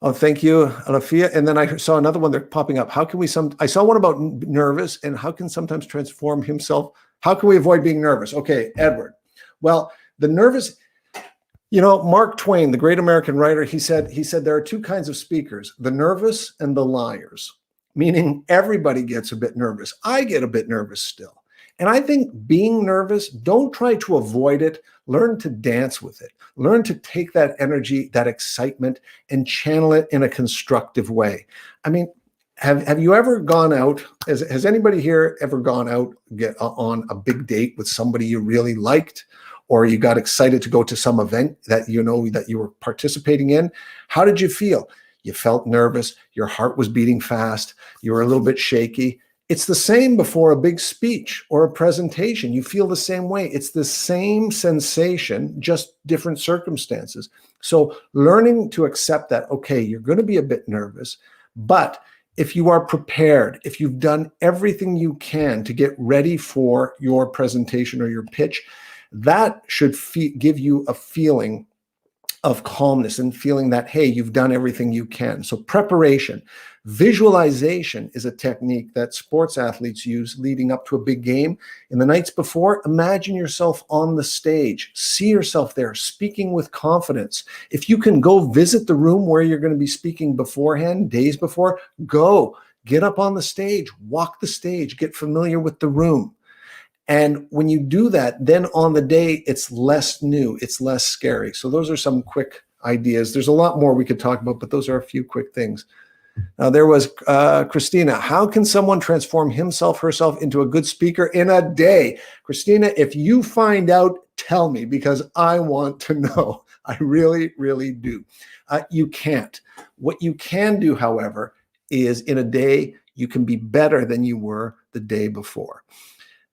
oh, thank you, Alafia, and then I saw another one that's popping up. How can we I saw one about nervous and how can sometimes transform himself. How can we avoid being nervous? Okay, Edward. Well, the nervous, Mark Twain, the great American writer, he said there are 2 kinds of speakers, the nervous and the liars, meaning everybody gets a bit nervous. I get a bit nervous still. And I think being nervous, don't try to avoid it. Learn to dance with it. Learn to take that energy, that excitement, and channel it in a constructive way. I mean, have you ever gone out? Has anybody here ever gone out on a big date with somebody you really liked, or you got excited to go to some event that that you were participating in? How did you feel? You felt nervous. Your heart was beating fast. You were a little bit shaky. It's the same before a big speech or a presentation. You feel the same way. It's the same sensation, just different circumstances. So learning to accept that, okay, you're going to be a bit nervous, but if you are prepared, if you've done everything you can to get ready for your presentation or your pitch, that should give you a feeling of calmness and feeling that, hey, you've done everything you can. So preparation. Visualization is a technique that sports athletes use leading up to a big game. In the nights before, imagine yourself on the stage. See yourself there, speaking with confidence. If you can go visit the room where you're going to be speaking beforehand, days before, go. Get up on the stage, walk the stage, get familiar with the room. And when you do that, then on the day, it's less new, it's less scary. So those are some quick ideas. There's a lot more we could talk about, but those are a few quick things. There was Christina. How can someone transform himself, herself into a good speaker in a day? Christina, if you find out, tell me, because I want to know. I really, really do. You can't. What you can do, however, is in a day, you can be better than you were the day before.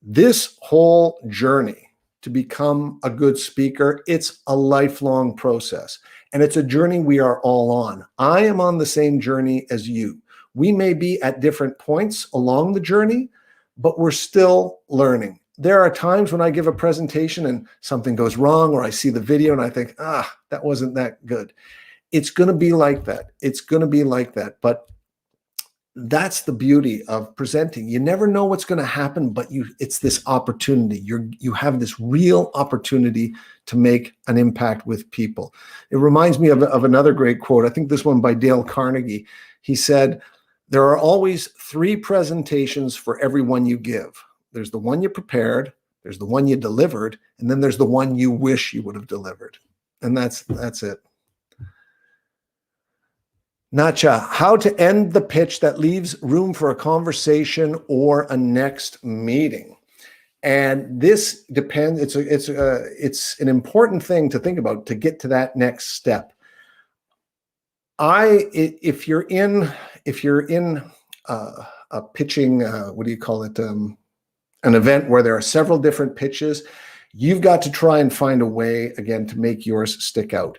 This whole journey to become a good speaker, it's a lifelong process. And it's a journey we are all on. I am on the same journey as you. We may be at different points along the journey, but we're still learning. There are times when I give a presentation and something goes wrong, or I see the video and I think, that wasn't that good. It's going to be like that. It's going to be like that. But that's the beauty of presenting. You never know what's going to happen, but it's this opportunity. You have this real opportunity to make an impact with people. It reminds me of another great quote. I think this one by Dale Carnegie. He said, there are always 3 presentations for every one you give. There's the one you prepared, there's the one you delivered, and then there's the one you wish you would have delivered. And that's it. Nacha, how to end the pitch that leaves room for a conversation or a next meeting. And this depends, it's an important thing to think about to get to that next step. If you're in a pitching, what do you call it? An event where there are several different pitches, you've got to try and find a way, again, to make yours stick out.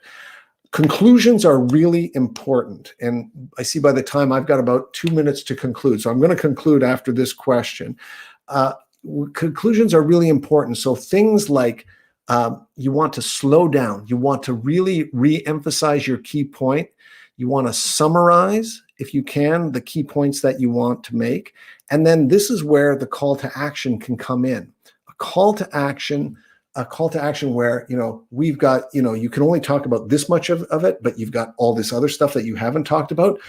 Conclusions are really important. And I see by the time I've got about 2 minutes to conclude. So I'm going to conclude after this question. Conclusions are really important. So things like you want to slow down. You want to really re-emphasize your key point. You want to summarize, if you can, the key points that you want to make. And then this is where the call to action can come in. A call to action where, we've got, you can only talk about this much of it, but you've got all this other stuff that you haven't talked about.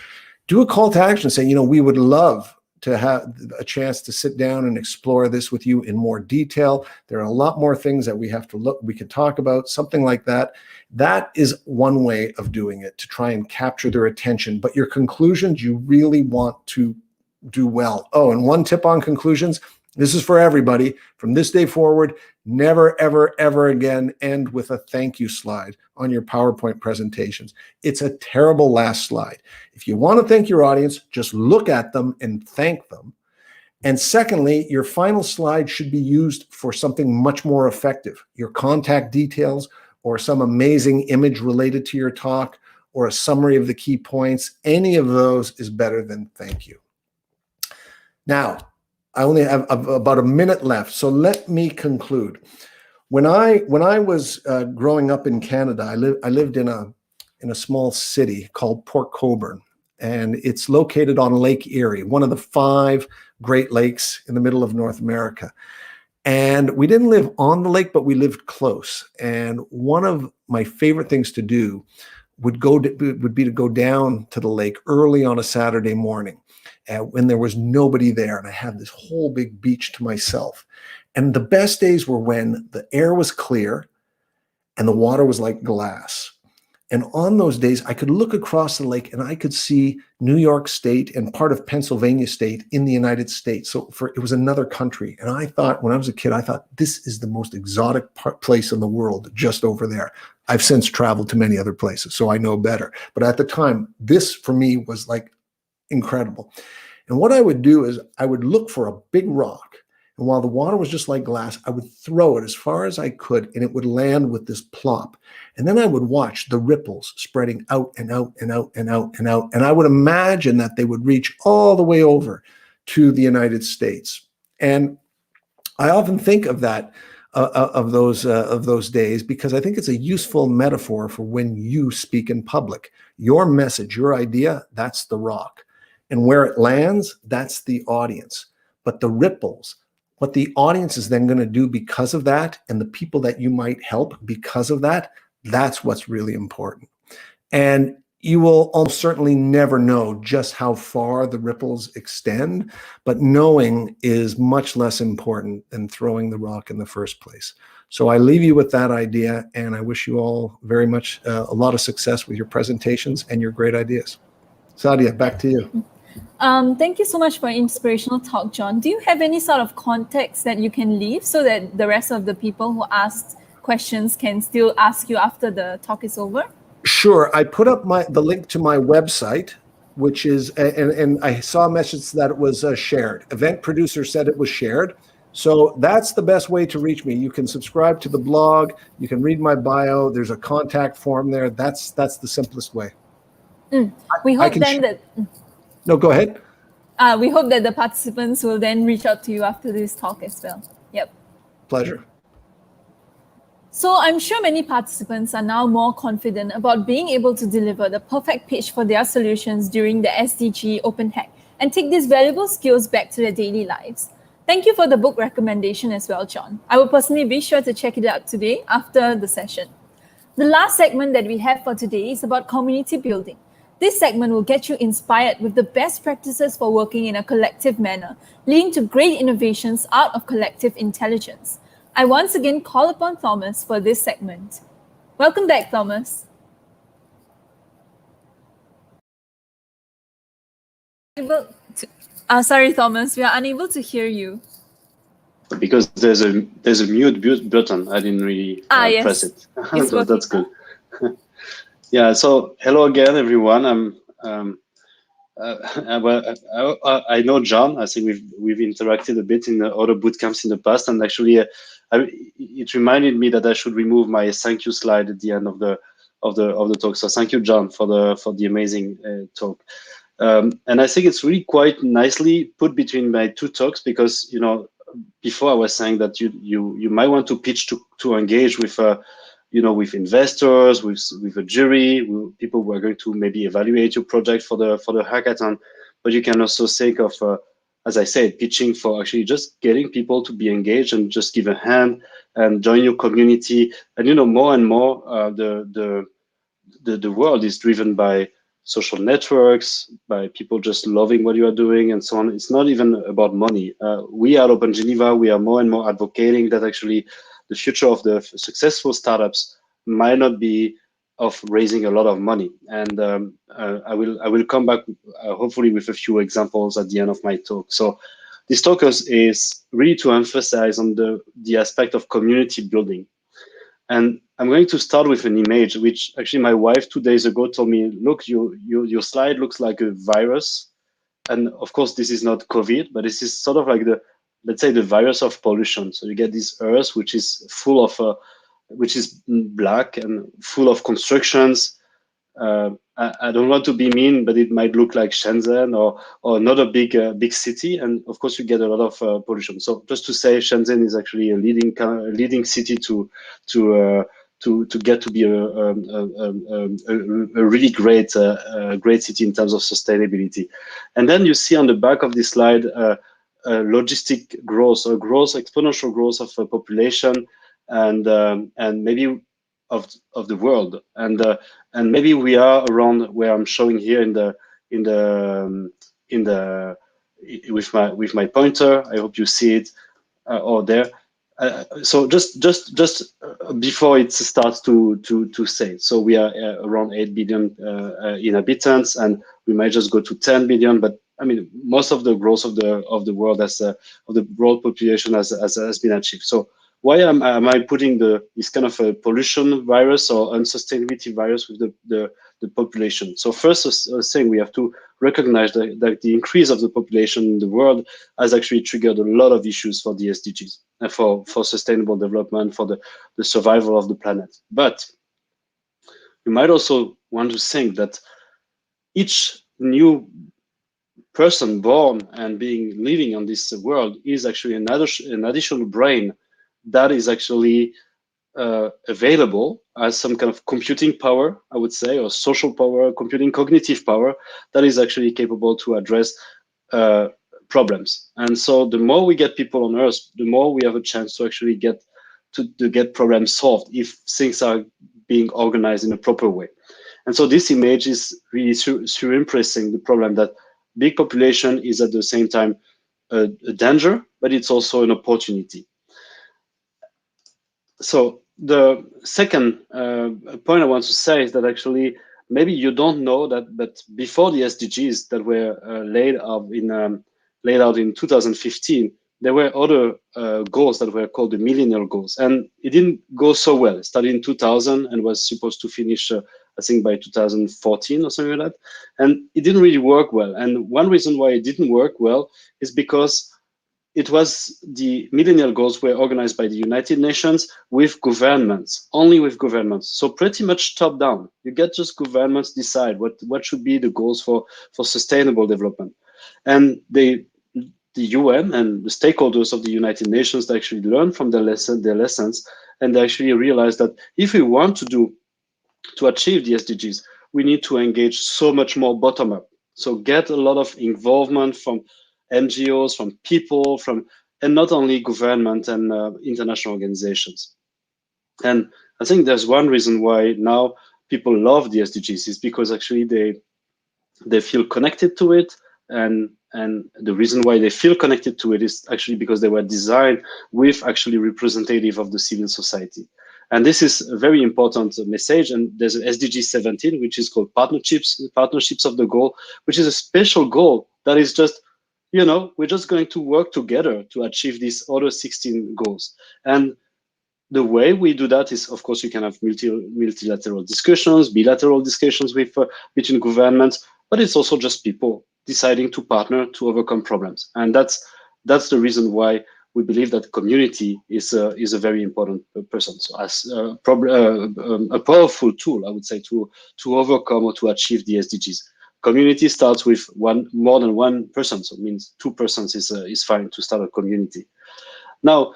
Do a call to action saying, we would love to have a chance to sit down and explore this with you in more detail. There are a lot more things that we could talk about, something like that. That is one way of doing it, to try and capture their attention. But your conclusions, you really want to do well. Oh, and one tip on conclusions, this is for everybody. From this day forward, never, ever, ever again end with a thank you slide on your PowerPoint presentations. It's a terrible last slide. If you want to thank your audience, just look at them and thank them. And secondly, your final slide should be used for something much more effective. Your contact details or some amazing image related to your talk or a summary of the key points. Any of those is better than thank you. Now, I only have about a minute left, so let me conclude. When I was growing up in Canada, I lived in a small city called Port Colborne, and it's located on Lake Erie, one of the 5 Great Lakes in the middle of North America. And we didn't live on the lake, but we lived close. And one of my favorite things to do would be to go down to the lake early on a Saturday morning when there was nobody there, and I had this whole big beach to myself. And the best days were when the air was clear and the water was like glass. And on those days, I could look across the lake and I could see New York State and part of Pennsylvania State in the United States. So it was another country. And I thought, when I was a kid, I thought, this is the most exotic place in the world, just over there. I've since traveled to many other places, so I know better. But at the time, this for me was like incredible. And what I would do is I would look for a big rock. And while the water was just like glass, I would throw it as far as I could, and it would land with this plop. And then I would watch the ripples spreading out and out and out and out and out. And I would imagine that they would reach all the way over to the United States. And I often think of that, of those days, because I think it's a useful metaphor for when you speak in public. Your message, your idea, that's the rock. And where it lands, that's the audience. But the ripples, what the audience is then going to do because of that, and the people that you might help because of that, that's what's really important. And you will almost certainly never know just how far the ripples extend, but knowing is much less important than throwing the rock in the first place. So I leave you with that idea, and I wish you all very much a lot of success with your presentations and your great ideas. Sadia, back to you. Thank you so much for an inspirational talk, John. Do you have any sort of context that you can leave so that the rest of the people who asked questions can still ask you after the talk is over? Sure. I put up the link to my website, which is, and I saw a message that it was shared. Event producer said it was shared. So that's the best way to reach me. You can subscribe to the blog. You can read my bio. There's a contact form there. That's the simplest way. We hope then that... No, go ahead. We hope that the participants will then reach out to you after this talk as well. Yep. Pleasure. So I'm sure many participants are now more confident about being able to deliver the perfect pitch for their solutions during the SDG Open Hack and take these valuable skills back to their daily lives. Thank you for the book recommendation as well, John. I will personally be sure to check it out today after the session. The last segment that we have for today is about community building. This segment will get you inspired with the best practices for working in a collective manner, leading to great innovations out of collective intelligence. I once again call upon Thomas for this segment. Welcome back, Thomas. Sorry, Thomas, we are unable to hear you. Because there's a mute button. I didn't really yes. press it. It's so that's good. Yeah. So hello again, everyone. I know John. I think we've interacted a bit in the other bootcamps in the past, and actually, it reminded me that I should remove my thank you slide at the end of the talk. So thank you, John, for the amazing talk. And I think it's really quite nicely put between my two talks, because before I was saying that you might want to pitch to engage with with investors, with a jury, with people who are going to maybe evaluate your project for the hackathon. But you can also think of, as I said, pitching for actually just getting people to be engaged and just give a hand and join your community. And more and more, the world is driven by social networks, by people just loving what you are doing and so on. It's not even about money. We at Open Geneva, we are more and more advocating that actually the future of the successful startups might not be of raising a lot of money. And I will come back hopefully with a few examples at the end of my talk. So this talk is really to emphasize on the aspect of community building. And I'm going to start with an image, which actually my wife 2 days ago told me, look, your slide looks like a virus. And of course, this is not COVID, but this is sort of like let's say the virus of pollution. So you get this earth, which is full of, which is black and full of constructions. I don't want to be mean, but it might look like Shenzhen or another big city, and of course you get a lot of pollution. So just to say, Shenzhen is actually a leading city to get to be a really great city in terms of sustainability. And then you see on the back of this slide logistic growth, or exponential growth of a population, and maybe of the world, and maybe we are around where I'm showing here with my pointer. I hope you see it or there. So just before it starts to say, so we are around 8 billion inhabitants, and we might just go to 10 billion. But I mean, most of the growth of the world of the world population has been achieved. So why am I putting this kind of a pollution virus or unsustainability virus with the population? So first thing, we have to recognize that the increase of the population in the world has actually triggered a lot of issues for the SDGs and for sustainable development, for the survival of the planet. But you might also want to think that each new person born and living on this world is actually an additional brain that is actually available as some kind of computing power, I would say, or social power, computing cognitive power that is actually capable to address problems. And so the more we get people on Earth, the more we have a chance to actually get problems solved if things are being organized in a proper way. And so this image is really impressing the problem that big population is at the same time a danger, but it's also an opportunity. So the second point I want to say is that actually maybe you don't know that, but before the SDGs that were laid out in 2015, there were other goals that were called the millennial goals, and it didn't go so well. It started in 2000 and was supposed to finish, I think, by 2014 or something like that, and it didn't really work well. And one reason why it didn't work well is because it was the millennial goals were organized by the United Nations with governments, only with governments. So pretty much top down. You get just governments decide what should be the goals for sustainable development. And the UN and the stakeholders of the United Nations actually learn from their lessons, and they actually realize that if we want to achieve the SDGs, we need to engage so much more bottom up. So get a lot of involvement from NGOs, from people, and not only government and international organizations. And I think there's one reason why now people love the SDGs is because actually they feel connected to it, and the reason why they feel connected to it is actually because they were designed with actually representative of the civil society. And this is a very important message. And there's an SDG 17, which is called partnerships of the goal, which is a special goal that is just, we're just going to work together to achieve these other 16 goals. And the way we do that is, of course, you can have multilateral discussions, bilateral discussions with between governments, but it's also just people deciding to partner to overcome problems. And that's the reason why we believe that community is a very important person. So as a powerful tool, I would say, to overcome or to achieve the SDGs. Community starts with more than one person, so it means 2 persons is fine to start a community. Now,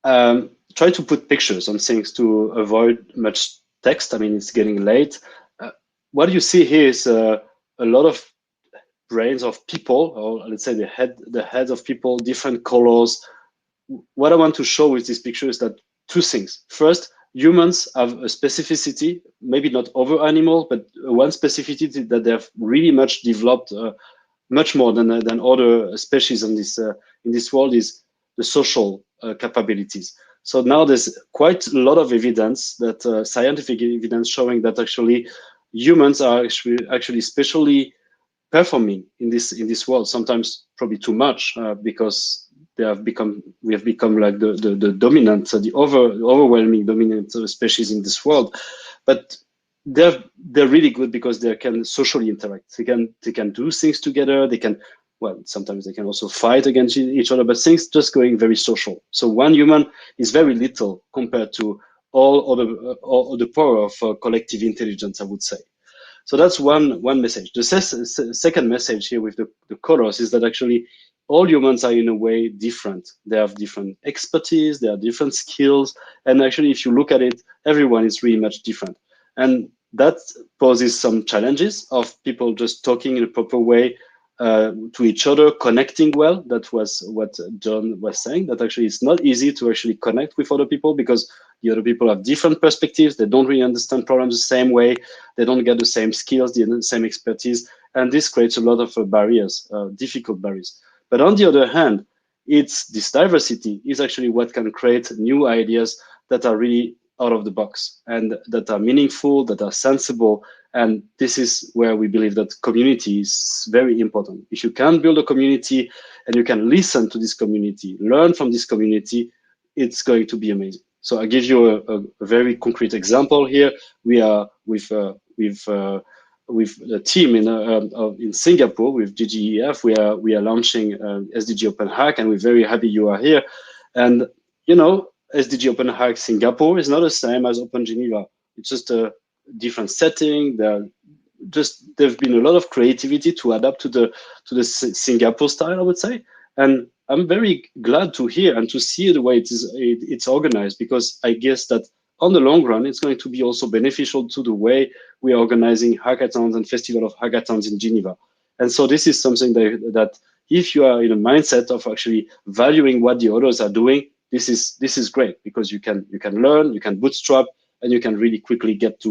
try to put pictures on things to avoid much text. I mean, it's getting late. What you see here is a lot of brains of people, or let's say the heads of people, different colors. What I want to show with this picture is that 2 things. First, humans have a specificity, maybe not over animals, but one specificity that they have really much developed, much more than other species in this world, is the social capabilities. So now there's quite a lot of evidence, that scientific evidence showing that actually humans are actually especially performing in this world, sometimes probably too much, because we have become like the dominant, the overwhelming dominant species in this world. But they're really good because they can socially interact. They can do things together. They can, well, sometimes they can also fight against each other, but things just going very social. So one human is very little compared to all the power of collective intelligence, I would say. So that's one message. The second message here with the colors is that actually all humans are in a way different. They have different expertise, they have different skills, and actually if you look at it, everyone is really much different. And that poses some challenges of people just talking in a proper way to each other, connecting well. That was what John was saying, that actually it's not easy to actually connect with other people because the other people have different perspectives. They don't really understand problems the same way. They don't get the same skills, the same expertise. And this creates a lot of barriers, difficult barriers. But on the other hand, this diversity is actually what can create new ideas that are really out of the box and that are meaningful, that are sensible. And this is where we believe that community is very important. If you can build a community and you can listen to this community, learn from this community, it's going to be amazing. So I give you a very concrete example here. We are with a team in Singapore with GGEF. We are launching SDG Open Hack, and we're very happy you are here. And SDG Open Hack Singapore is not the same as Open Geneva. It's just a different setting. There's been a lot of creativity to adapt to the Singapore style, I would say. And I'm very glad to hear and to see the way it's organized, because I guess that on the long run, it's going to be also beneficial to the way we are organizing hackathons and festival of hackathons in Geneva. And so this is something that if you are in a mindset of actually valuing what the others are doing, this is great, because you can learn, you can bootstrap, and you can really quickly get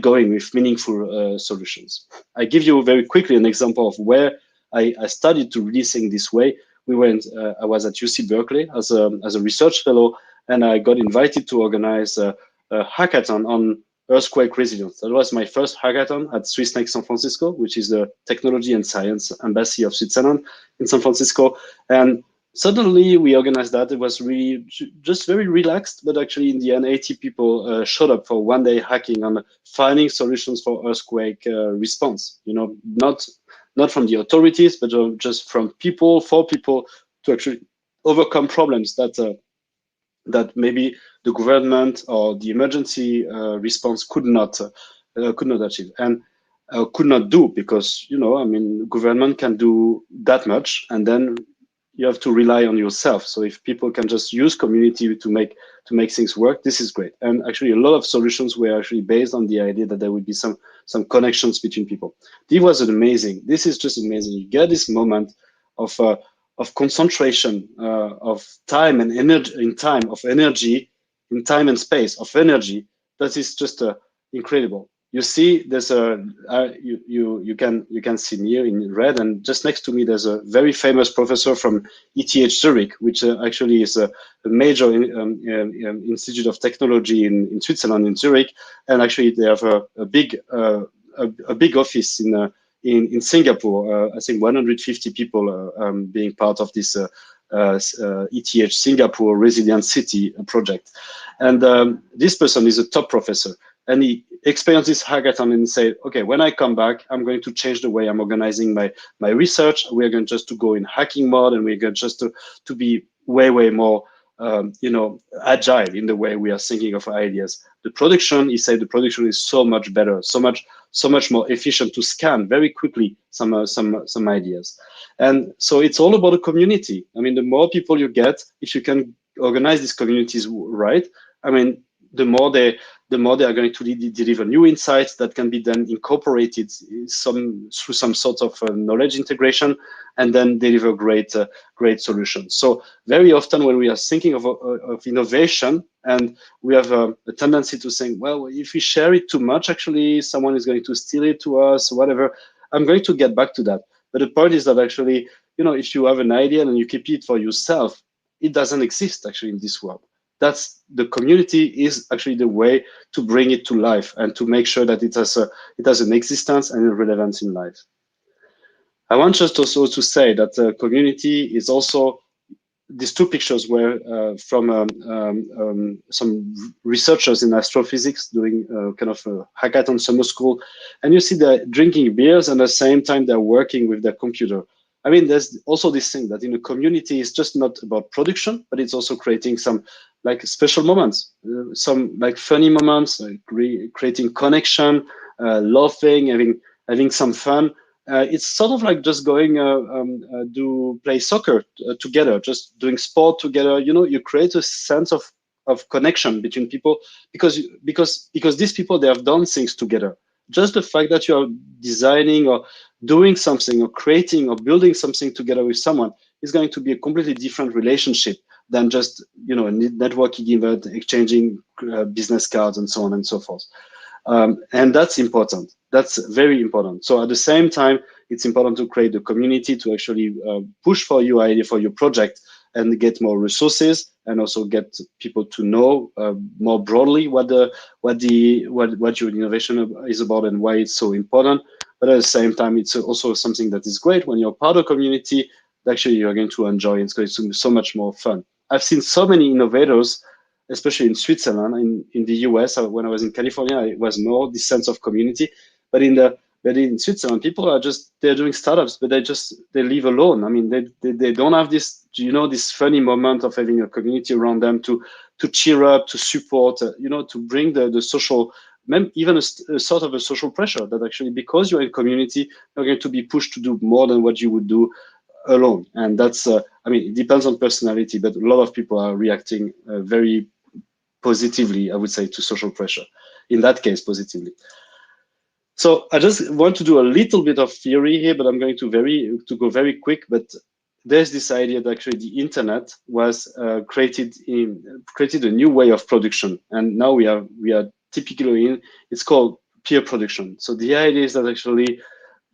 going with meaningful solutions. I give you very quickly an example of where I started to really think this way. I was at UC Berkeley as a research fellow, and I got invited to organize a hackathon on earthquake resilience. That was my first hackathon at SwissNext San Francisco, which is the technology and science embassy of Switzerland in San Francisco. And suddenly we organized that. It was really just very relaxed, but actually in the end, 80 people showed up for one day hacking on finding solutions for earthquake response. Not from the authorities, but just from people, for people to actually overcome problems that maybe the government or the emergency response could not achieve and could not do, because government can do that much, and then you have to rely on yourself. So if people can just use community to make things work, this is great. And actually, a lot of solutions were actually based on the idea that there would be some connections between people. This is just amazing. You get this moment of concentration, of time and energy, in time and space, of energy. That is just incredible. you see there's a you can see me here in red, and just next to me there's a very famous professor from ETH Zurich, which actually is a major institute of technology in Switzerland, in Zurich, and actually they have a big office in Singapore. I think 150 people being part of this ETH Singapore Resilient City project, and this person is a top professor. And he experienced this hackathon and said, okay, when I come back, I'm going to change the way I'm organizing my research. We're going just to go in hacking mode, and we're going just to be way more, agile in the way we are thinking of ideas. The production, he said, the production is so much better, so much more efficient to scan very quickly some ideas. And so it's all about a community. I mean, the more people you get, if you can organize these communities right, I mean, the more they are going to deliver new insights that can be then incorporated through some sort of knowledge integration, and then deliver great solutions. So very often when we are thinking of innovation, and we have a tendency to think, well, if we share it too much, actually someone is going to steal it to us, whatever. I'm going to get back to that. But the point is that actually, if you have an idea and you keep it for yourself, it doesn't exist actually in this world. That's the community is actually the way to bring it to life and to make sure that it has an existence and a relevance in life. I want just also to say that community is also, these two pictures were from some researchers in astrophysics doing kind of a hackathon summer school, and you see they're drinking beers and at the same time they're working with their computer. I mean, there's also this thing that in a community is just not about production, but it's also creating some like special moments, some like funny moments, like creating connection, laughing, having some fun. It's sort of like just going to play soccer together, just doing sport together. You create a sense of connection between people because these people, they have done things together. Just the fact that you are designing or doing something or creating or building something together with someone is going to be a completely different relationship than just a networking event, exchanging business cards and so on and so forth. And that's important. That's very important. So at the same time, it's important to create a community to actually push for your idea, for your project, and get more resources, and also get people to know more broadly what your innovation is about and why it's so important. But at the same time, it's also something that is great when you're part of a community. Actually, you're going to enjoy. It's going to be so much more fun. I've seen so many innovators, especially in Switzerland, in the US. When I was in California, it was more this sense of community. But in Switzerland, people are they're doing startups, but they live alone. I mean, they don't have this, this funny moment of having a community around them to cheer up, to support, to bring the social, even a sort of a social pressure that actually, because you're in community, you're going to be pushed to do more than what you would do alone. And that's, I mean, it depends on personality, but a lot of people are reacting very positively, I would say, to social pressure. In that case, positively. So I just want to do a little bit of theory here, but I'm going to go very quick. But there's this idea that actually the internet was created a new way of production, and now we are typically in. It's called peer production. So the idea is that actually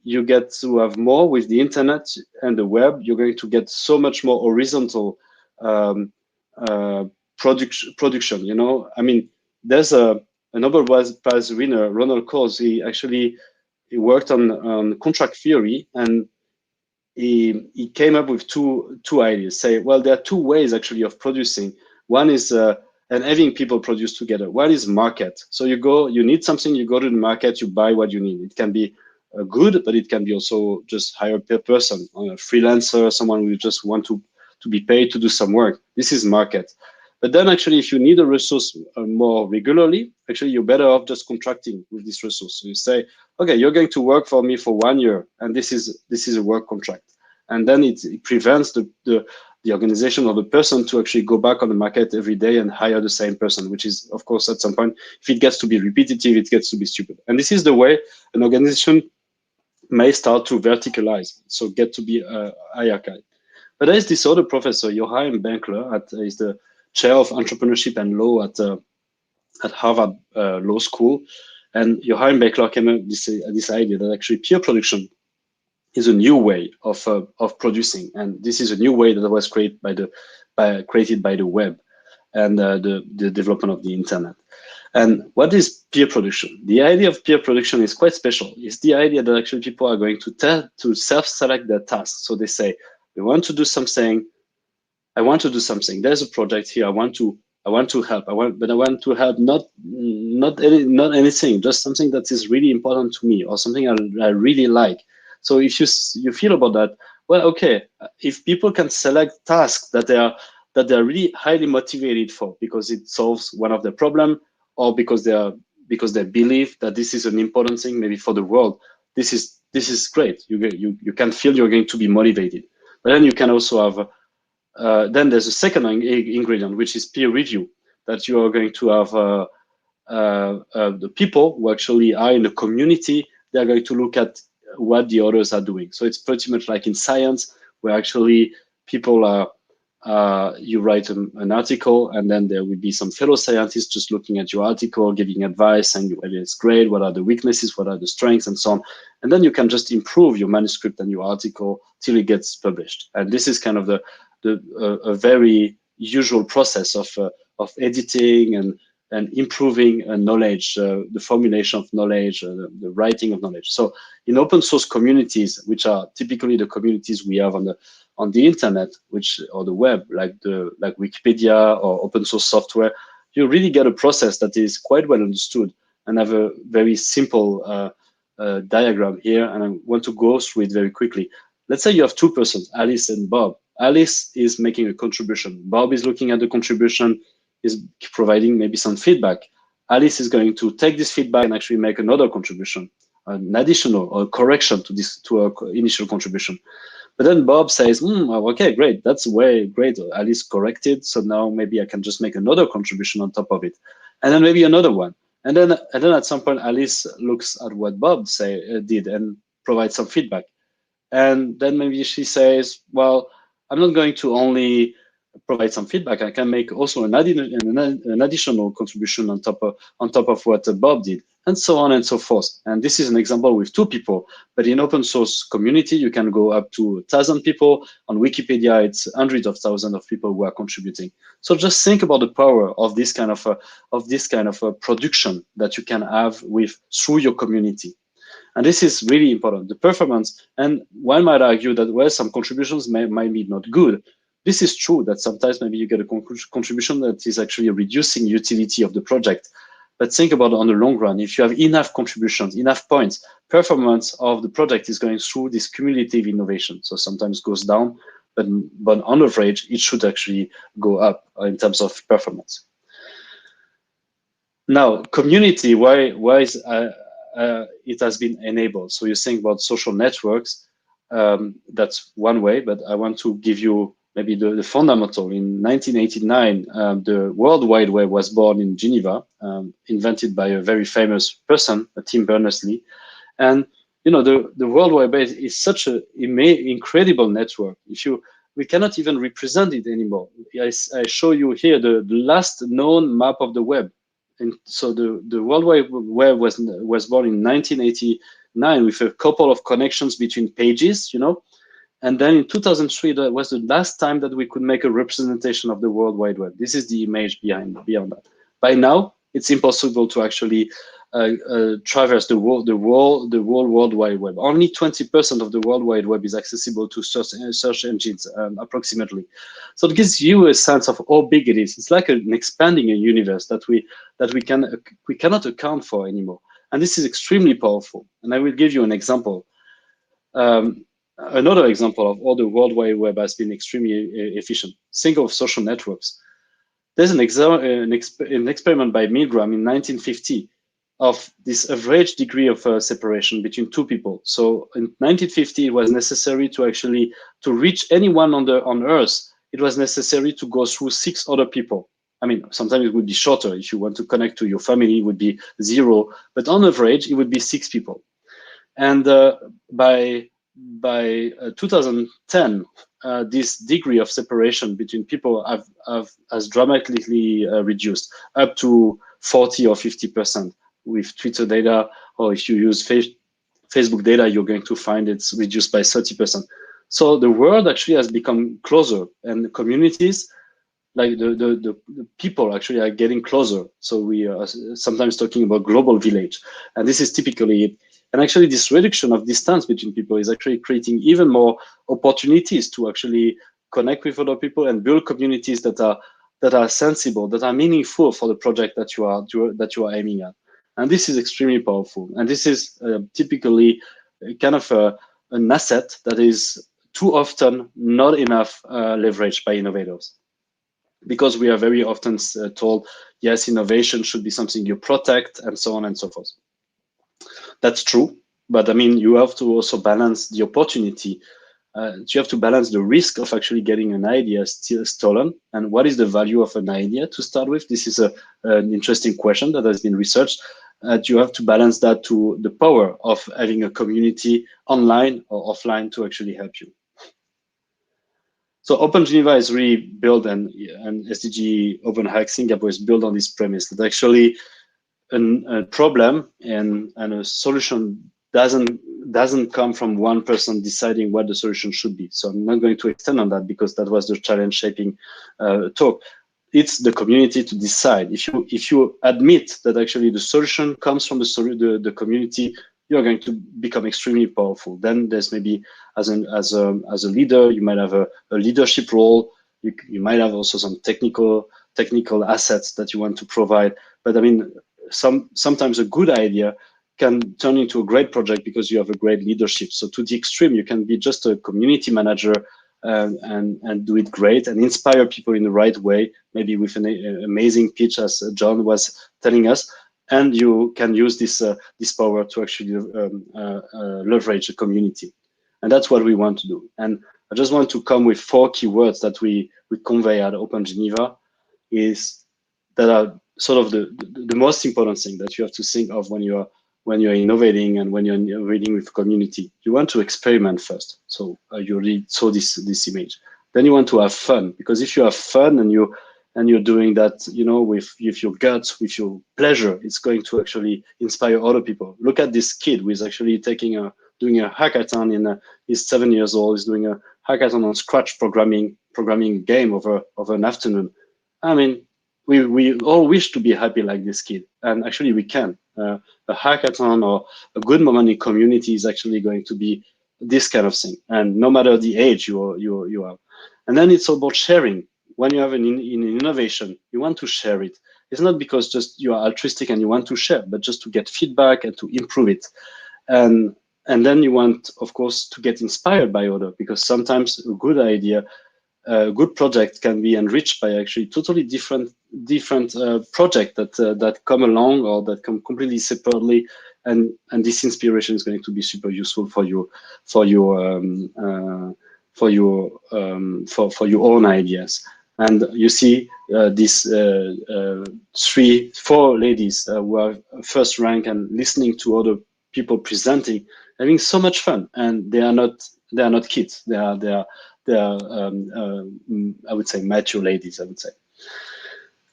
you get to have more with the internet and the web. You're going to get so much more horizontal production. I mean, there's a Nobel Prize winner, Ronald Coase. He worked on contract theory, and he came up with two ideas. Say, well, there are two ways actually of producing. One is and having people produce together. One is market. So you need something, you go to the market, you buy what you need. It can be good, but it can be also just hire per person, a freelancer, someone who just want to be paid to do some work. This is market. But then actually, if you need a resource more regularly, actually you're better off just contracting with this resource. So you say, okay, you're going to work for me for 1 year, and this is a work contract. And then it prevents the organization or the person to actually go back on the market every day and hire the same person, which is, of course, at some point, if it gets to be repetitive, it gets to be stupid. And this is the way an organization may start to verticalize, so get to be hierarchical. But there's this other professor, Joachim Benkler, is the chair of entrepreneurship and law at Harvard Law School. And Johan Beckler came up with this idea that actually peer production is a new way of producing, and this is a new way that was created by the web and the development of the internet. And what is peer production? The idea of peer production is quite special. It's the idea that actually people are going to self-select their tasks. So they say, we want to do something. I want to do something. There's a project here. I want to help. But I want to help not anything, just something that is really important to me or something I really like. So if you feel about that, well, okay. If people can select tasks that they are really highly motivated for because it solves one of their problems, or because they believe that this is an important thing, maybe for the world, this is great. You can feel you're going to be motivated. But then you can also have then there's a second ingredient, which is peer review, that you are going to have the people who actually are in the community. They're going to look at what the others are doing. So it's pretty much like in science, where actually people are you write an article, and then there will be some fellow scientists just looking at your article, giving advice, saying whether it's great, what are the weaknesses, what are the strengths, and so on. And then you can just improve your manuscript and your article till it gets published. And this is kind of a very usual process of editing and improving knowledge, the formulation of knowledge, the writing of knowledge. So in open source communities, which are typically the communities we have on the internet, or the web, like Wikipedia or open source software, you really get a process that is quite well understood. And I have a very simple diagram here, and I want to go through it very quickly. Let's say you have two persons, Alice and Bob. Alice is making a contribution. Bob is looking at the contribution, is providing maybe some feedback. Alice is going to take this feedback and actually make another contribution, an additional or correction to her initial contribution. But then Bob says, okay, great, that's way great. Alice corrected, so now maybe I can just make another contribution on top of it. And then maybe another one. And then at some point, Alice looks at what Bob did and provides some feedback. And then maybe she says, well, I'm not going to only provide some feedback. I can make also an additional contribution on top of what Bob did, and so on and so forth. And this is an example with two people, but in open source community, you can go up to 1,000 people. On Wikipedia, it's hundreds of thousands of people who are contributing. So just think about the power of this kind of production that you can have through your community. And this is really important, the performance. And one might argue that, well, some contributions might be not good. This is true, that sometimes maybe you get a contribution that is actually reducing utility of the project. But think about it on the long run. If you have enough contributions, enough points, performance of the project is going through this cumulative innovation. So sometimes goes down, but on average, it should actually go up in terms of performance. Now, community, why is it has been enabled? So you think about social networks, that's one way, but I want to give you maybe the fundamental. In 1989, the World Wide Web was born in Geneva, invented by a very famous person, Tim Berners-Lee. And you know, the World Wide Web is such an incredible network. We cannot even represent it anymore. I show you here the last known map of the web. And so the World Wide Web was born in 1989 with a couple of connections between pages, you know. And then in 2003, that was the last time that we could make a representation of the World Wide Web. This is the image beyond that. By now, it's impossible to actually traverse the whole World Wide Web. Only 20% of the World Wide Web is accessible to search engines, approximately. So it gives you a sense of how big it is. It's like an expanding a universe that we cannot account for anymore. And this is extremely powerful. And I will give you an example. Another example of how the World Wide Web has been extremely efficient. Think of social networks. There's an experiment by Milgram in 1950 of this average degree of separation between two people. So in 1950, it was necessary to reach anyone on Earth. It was necessary to go through 6 other people. I mean, sometimes it would be shorter. If you want to connect to your family, it would be 0. But on average, it would be 6 people. And by 2010, this degree of separation between people has dramatically reduced up to 40 or 50%. with Twitter data, or if you use Facebook data, you're going to find it's reduced by 30%. So the world actually has become closer, and the communities, like the people actually are getting closer. So we are sometimes talking about global village, and this is typically it. And actually this reduction of distance between people is actually creating even more opportunities to actually connect with other people and build communities that are sensible, that are meaningful for the project that you are aiming at. And this is extremely powerful. And this is typically kind of an asset that is too often not enough leveraged by innovators. Because we are very often told, yes, innovation should be something you protect, and so on and so forth. That's true, but I mean, you have to also balance the opportunity. You have to balance the risk of actually getting an idea still stolen, and what is the value of an idea to start with. This is an interesting question that has been researched. You have to balance that to the power of having a community online or offline to actually help you. So Open Geneva is really built, and SDG Open Hack Singapore is built on this premise that actually a problem and a solution doesn't come from one person deciding what the solution should be. So I'm not going to extend on that because that was the challenge shaping talk. It's the community to decide. If you admit that actually the solution comes from the community, you're going to become extremely powerful. Then there's maybe as a leader, you might have a leadership role. You might have also some technical assets that you want to provide. But I mean, sometimes a good idea can turn into a great project because you have a great leadership. So to the extreme, you can be just a community manager and do it great and inspire people in the right way, maybe with an amazing pitch, as John was telling us. And you can use this power to actually leverage the community. And that's what we want to do. And I just want to come with 4 keywords that we convey at Open Geneva that are sort of the most important thing that you have to think of when you're innovating and when you're innovating with community. You want to experiment first. So you already saw this image. Then you want to have fun, because if you have fun and you're doing that, you know, with your guts, with your pleasure, it's going to actually inspire other people. Look at this kid who is actually doing a hackathon. He's 7 years old. He's doing a hackathon on Scratch programming game over an afternoon. I mean, we all wish to be happy like this kid, and actually we can. A hackathon or a good moment in community is actually going to be this kind of thing, and no matter the age you are. And then it's about sharing. When you have an innovation, you want to share it. It's not because just you are altruistic and you want to share, but just to get feedback and to improve it. And then you want, of course, to get inspired by others, because sometimes a good idea, a good project can be enriched by actually totally different projects that come along or that come completely separately, and this inspiration is going to be super useful for your own ideas. And you see these 4 ladies who are first rank and listening to other people presenting, having so much fun, and they are not kids. They are I would say mature ladies. I would say.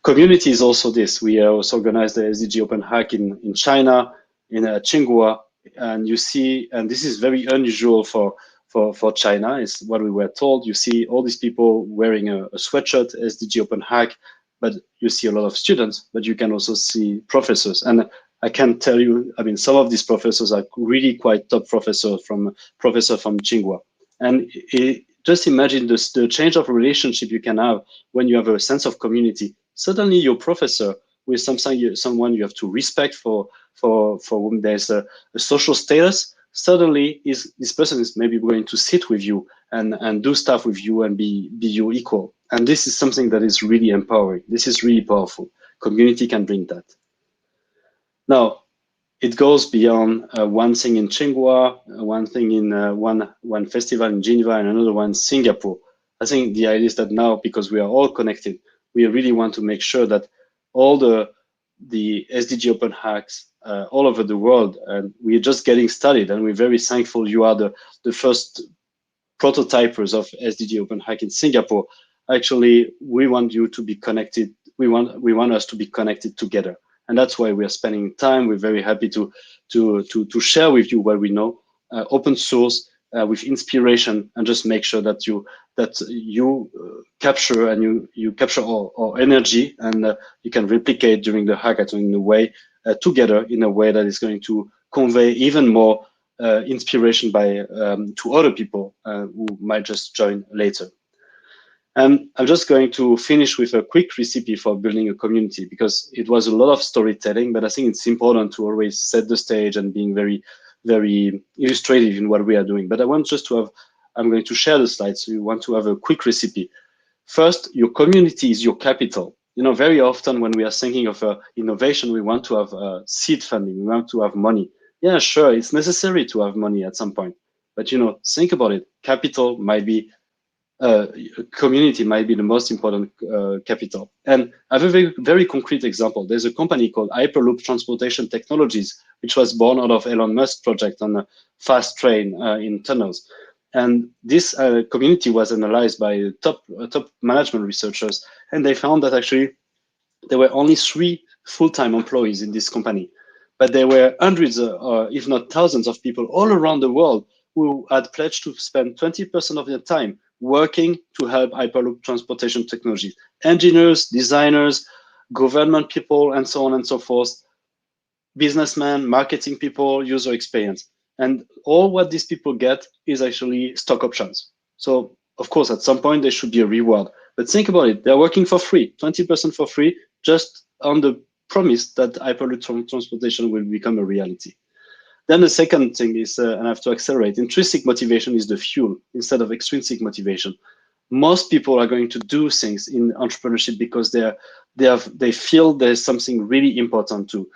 Community is also this. We also organized the SDG Open Hack in China, in Tsinghua, and you see, and this is very unusual for China, is what we were told. You see all these people wearing a sweatshirt, SDG Open Hack, but you see a lot of students, but you can also see professors. And I can tell you, I mean, some of these professors are really quite top professors from Tsinghua. And just imagine the change of relationship you can have when you have a sense of community. Suddenly your professor with someone you have to respect, for whom there's a social status, suddenly this person is maybe going to sit with you and do stuff with you and be your equal. And this is something that is really empowering. This is really powerful. Community can bring that. Now, it goes beyond one thing in Tsinghua, one thing in one festival in Geneva, and another one in Singapore. I think the idea is that now, because we are all connected, we really want to make sure that all the SDG Open Hacks all over the world, and we're just getting started, and we're very thankful you are the first prototypers of SDG Open Hack in Singapore. Actually, we want you to be connected. We want us to be connected together. And that's why we are spending time. We're very happy to share with you what we know, open source, with inspiration, and just make sure that you capture and you capture our energy, and you can replicate during the hackathon in a way together in a way that is going to convey even more inspiration to other people who might just join later. And I'm just going to finish with a quick recipe for building a community, because it was a lot of storytelling, but I think it's important to always set the stage and being very, very illustrative in what we are doing. But I want just to have, I'm going to share the slides, so you want to have a quick recipe. First, your community is your capital. Very often when we are thinking of innovation, we want to have seed funding, we want to have money. Yeah, sure, it's necessary to have money at some point. But think about it, capital might be community might be the most important capital. And I have a very, very concrete example. There's a company called Hyperloop Transportation Technologies, which was born out of Elon Musk's project on a fast train in tunnels. And this community was analyzed by top management researchers, and they found that actually there were only 3 full-time employees in this company, but there were hundreds, if not thousands, of people all around the world who had pledged to spend 20% of their time working to help Hyperloop Transportation Technologies. Engineers, designers, government people, and so on and so forth, businessmen, marketing people, user experience. And all what these people get is actually stock options. So of course, at some point, there should be a reward. But think about it, they're working for free, 20% for free, just on the promise that Hyperloop Transportation will become a reality. Then the second thing is, and I have to accelerate, intrinsic motivation is the fuel instead of extrinsic motivation. Most people are going to do things in entrepreneurship because they feel there's something really important to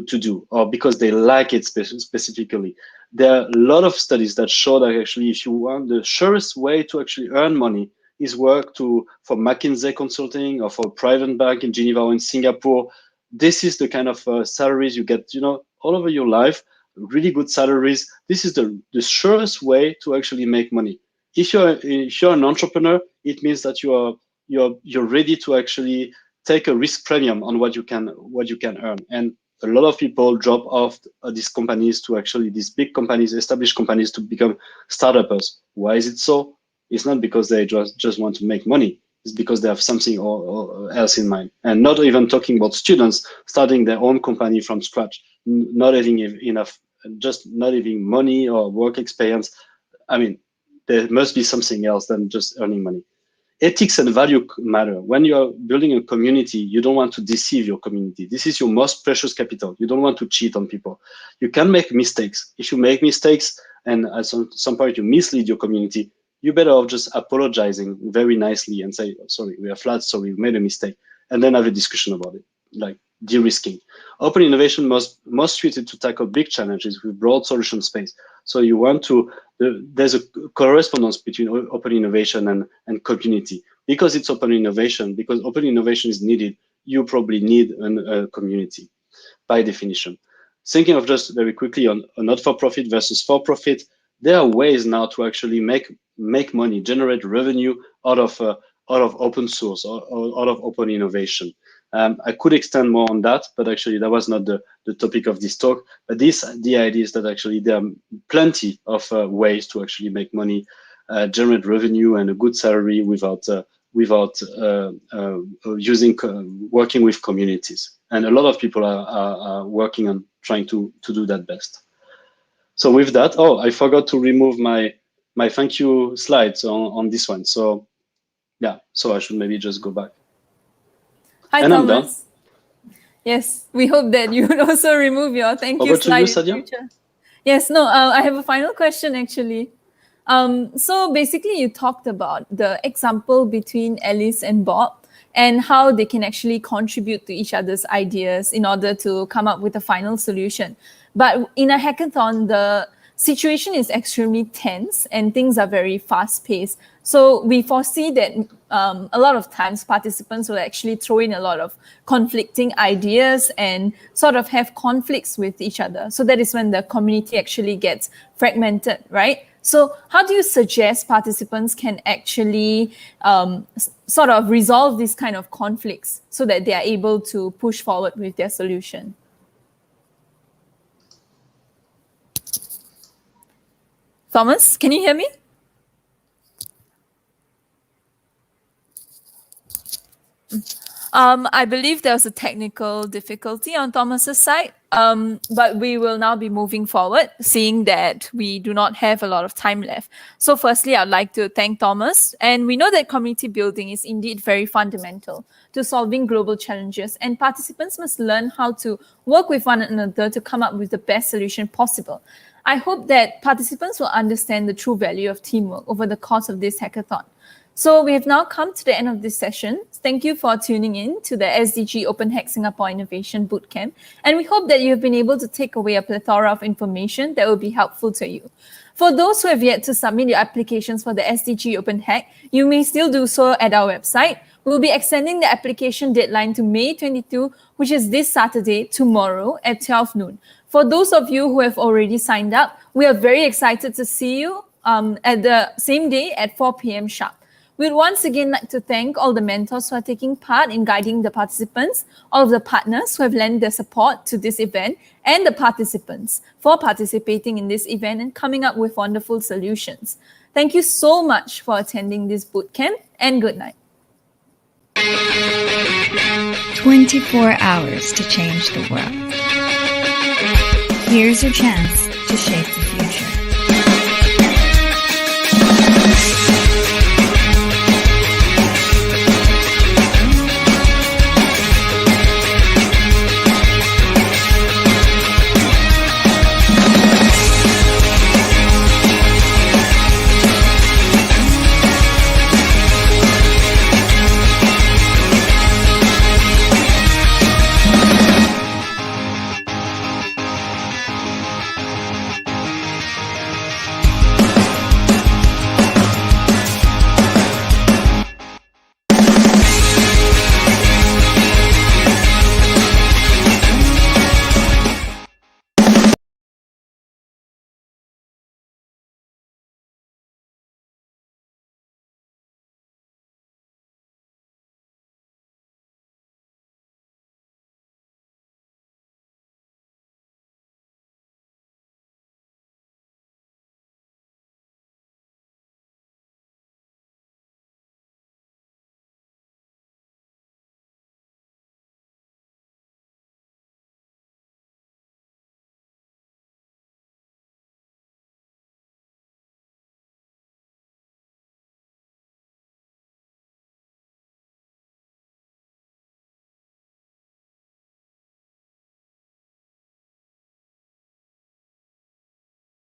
do, or because they like it specifically. There are a lot of studies that show that actually, if you want, the surest way to actually earn money is work for McKinsey Consulting or for a private bank in Geneva or in Singapore. This is the kind of salaries you get, all over your life. Really good salaries. This is the surest way to actually make money. If you're an entrepreneur, it means that you're ready to actually take a risk premium on what you can earn. And a lot of people drop off these companies to actually these big companies, established companies, to become startups. Why is it so? It's not because they just want to make money. It's because they have something or else in mind. And not even talking about students starting their own company from scratch, not having enough, just not having money or work experience. I mean, there must be something else than just earning money. Ethics and value matter. When you're building a community, you don't want to deceive your community. This is your most precious capital. You don't want to cheat on people. You can make mistakes. If you make mistakes and at some point you mislead your community, you better off just apologizing very nicely and say, sorry, we are flat, sorry, we made a mistake, and then have a discussion about it, like de-risking. Open innovation most suited to tackle big challenges with broad solution space. So you want to, there's a correspondence between open innovation and community. Because it's open innovation, because open innovation is needed, you probably need a community by definition. Thinking of just very quickly on a not-for-profit versus for-profit, there are ways now to actually make money, generate revenue out of open source or out of open innovation. I could extend more on that, but actually that was not the topic of this talk. But the idea is that actually there are plenty of ways to actually make money, generate revenue and a good salary without working with communities. And a lot of people are working on trying to do that best. So with that, I forgot to remove my thank you slides on this one. So yeah, so I should maybe just go back. Hi, and Thomas. I'm done. Yes, we hope that you would also remove your thank you Over to slide you, in Sadia. future. Yes, no, I have a final question actually. So basically you talked about the example between Alice and Bob and how they can actually contribute to each other's ideas in order to come up with a final solution. But in a hackathon, the situation is extremely tense and things are very fast-paced. So we foresee that a lot of times participants will actually throw in a lot of conflicting ideas and sort of have conflicts with each other. So that is when the community actually gets fragmented, right? So how do you suggest participants can actually sort of resolve these kind of conflicts so that they are able to push forward with their solution? Thomas, can you hear me? I believe there was a technical difficulty on Thomas's side, but we will now be moving forward, seeing that we do not have a lot of time left. So firstly, I'd like to thank Thomas. And we know that community building is indeed very fundamental to solving global challenges, and participants must learn how to work with one another to come up with the best solution possible. I hope that participants will understand the true value of teamwork over the course of this hackathon. So we have now come to the end of this session. Thank you for tuning in to the SDG Open Hack Singapore Innovation Bootcamp. And we hope that you have been able to take away a plethora of information that will be helpful to you. For those who have yet to submit your applications for the SDG Open Hack, you may still do so at our website. We'll be extending the application deadline to May 22, which is this Saturday, tomorrow at 12 noon. For those of you who have already signed up, we are very excited to see you at the same day at 4 p.m. sharp. We'd once again like to thank all the mentors who are taking part in guiding the participants, all of the partners who have lent their support to this event, and the participants for participating in this event and coming up with wonderful solutions. Thank you so much for attending this bootcamp, and good night. 24 hours to change the world. Here's your chance to shape the future.